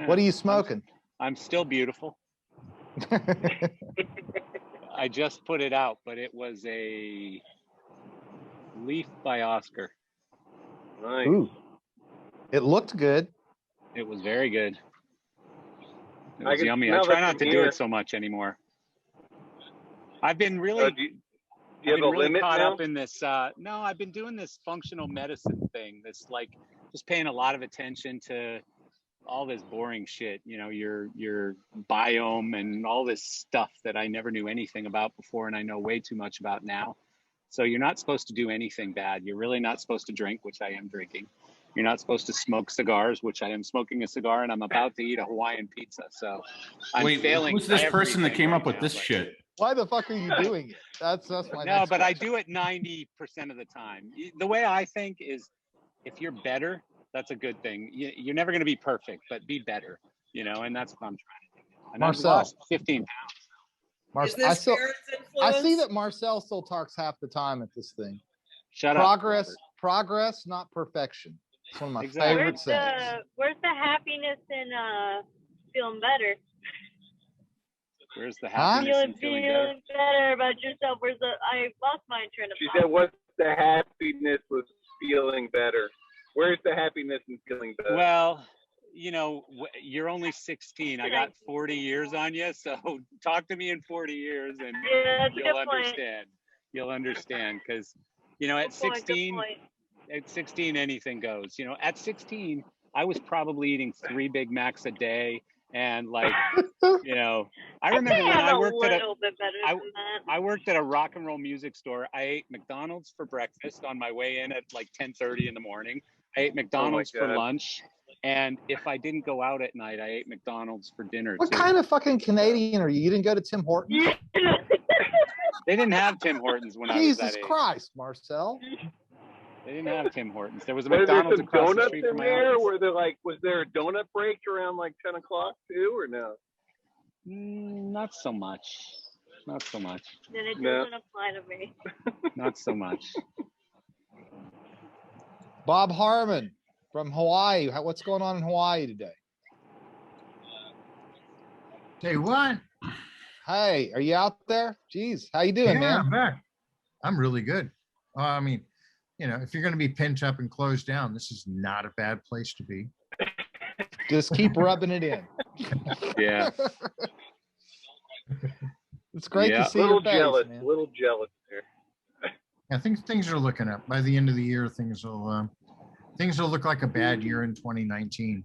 What are you smoking? I'm still beautiful. I just put it out, but it was a Leaf by Oscar. Nice. Ooh, it looked good. It was very good. It I was can yummy. I smell try it not from to do here. it so much anymore. I've been really, Do you I've have been a really limit caught now? up in this. No, I've been doing this functional medicine thing. This like just paying a lot of attention to all this boring shit. Your biome and all this stuff that I never knew anything about before, and I know way too much about now. So you're not supposed to do anything bad. You're really not supposed to drink, which I am drinking. You're not supposed to smoke cigars, which I am smoking a cigar, and I'm about to eat a Hawaiian pizza. So I'm Wait, failing. who's this person that everything came right up with now, this but- shit? Why the fuck are you doing it? That's my No, next but I question. do it 90% of the time. The way I think is, if you're better, that's a good thing. You're never going to be perfect, but be better. And that's what I'm trying to do. And Marcel. I've lost 15 pounds. Is this Barrett's I see influence? that Marcel still talks half the time at this thing. Shut Progress, up. progress, not perfection. It's one of my Exactly. favorite sayings. Where's the happiness in feeling better? Where's the Huh? happiness in feeling better? Feeling better about yourself. I lost my train of She thought. said, "What's the happiness with feeling better? Where's the happiness in feeling better?" Well, you're only 16. I got 40 years on you, so talk to me in 40 years, and Yeah, that's a you'll good point. understand. You'll understand, because at Good point, good 16, point. anything goes. At 16, I was probably eating 3 Big Macs a day, and I remember when I'm I a worked at little bit better than that. I worked at a rock and roll music store. I ate McDonald's for breakfast on my way in at like 10:30 in the morning. I ate McDonald's for God. lunch. And if I didn't go out at night, I ate McDonald's for dinner What too. kind of fucking Canadian are you? You didn't go to Tim Hortons? They didn't have Tim Hortons when I was Jesus that age. Christ, Marcel. They didn't have Tim Hortons. There was a Were there McDonald's some across the donuts street in from my there? office. Was there a donut break around like 10 o'clock too, or no? Not so much. Not so much. Then it No. doesn't apply to me. Not so much. Bob Harmon from Hawaii. What's going on in Hawaii today? Say what? Hey, are you out there? Jeez, how you doing, Yeah, man? I'm back. I'm really good. I mean, if you're going to be pent up and closed down, this is not a bad place to be. Just keep rubbing it in. Yeah. It's great Yeah. to see Little your face, jealous, man. little jealous there. I think things are looking up. By the end of the year, things will look like a bad year in 2019.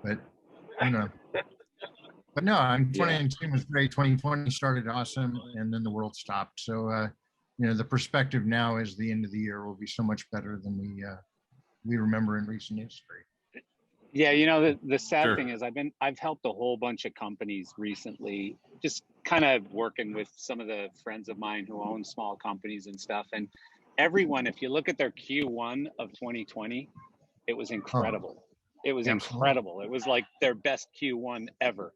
But but no, 2019 was great. 2020 started awesome, and then the world stopped. So the perspective now is the end of the year will be so much better than we remember in recent history. Yeah, you know, the sad Sure. thing is I've helped a whole bunch of companies recently, just kind of working with some of the friends of mine who own small companies and stuff. And everyone, if you look at their Q1 of 2020, it was incredible. It was incredible. It was like their best Q1 ever.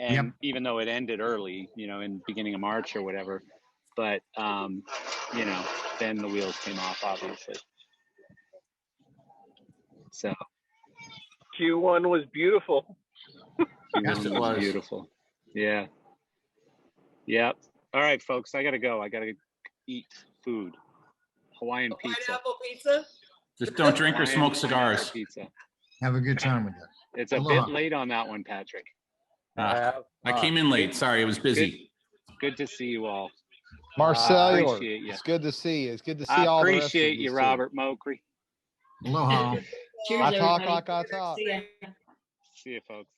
And even though it ended early, you know, in beginning of March or whatever, but you know, then the wheels came off, obviously. So Q1 was beautiful. Q1 was beautiful. Yeah. Yep. All right, folks, I gotta go. I gotta eat food. Hawaiian pizza. Pineapple pizza? Just don't drink or smoke Pineapple cigars. Pizza. Have a good time with that. It's a Aloha. bit late on that one, Patrick. I came in late. Sorry, it was busy. Good to see you all. Marcel, appreciate you. it's good to see you. It's good to see I all the rest of appreciate you, too. Robert Mokry. Aloha. I talk like I talk. See you, folks.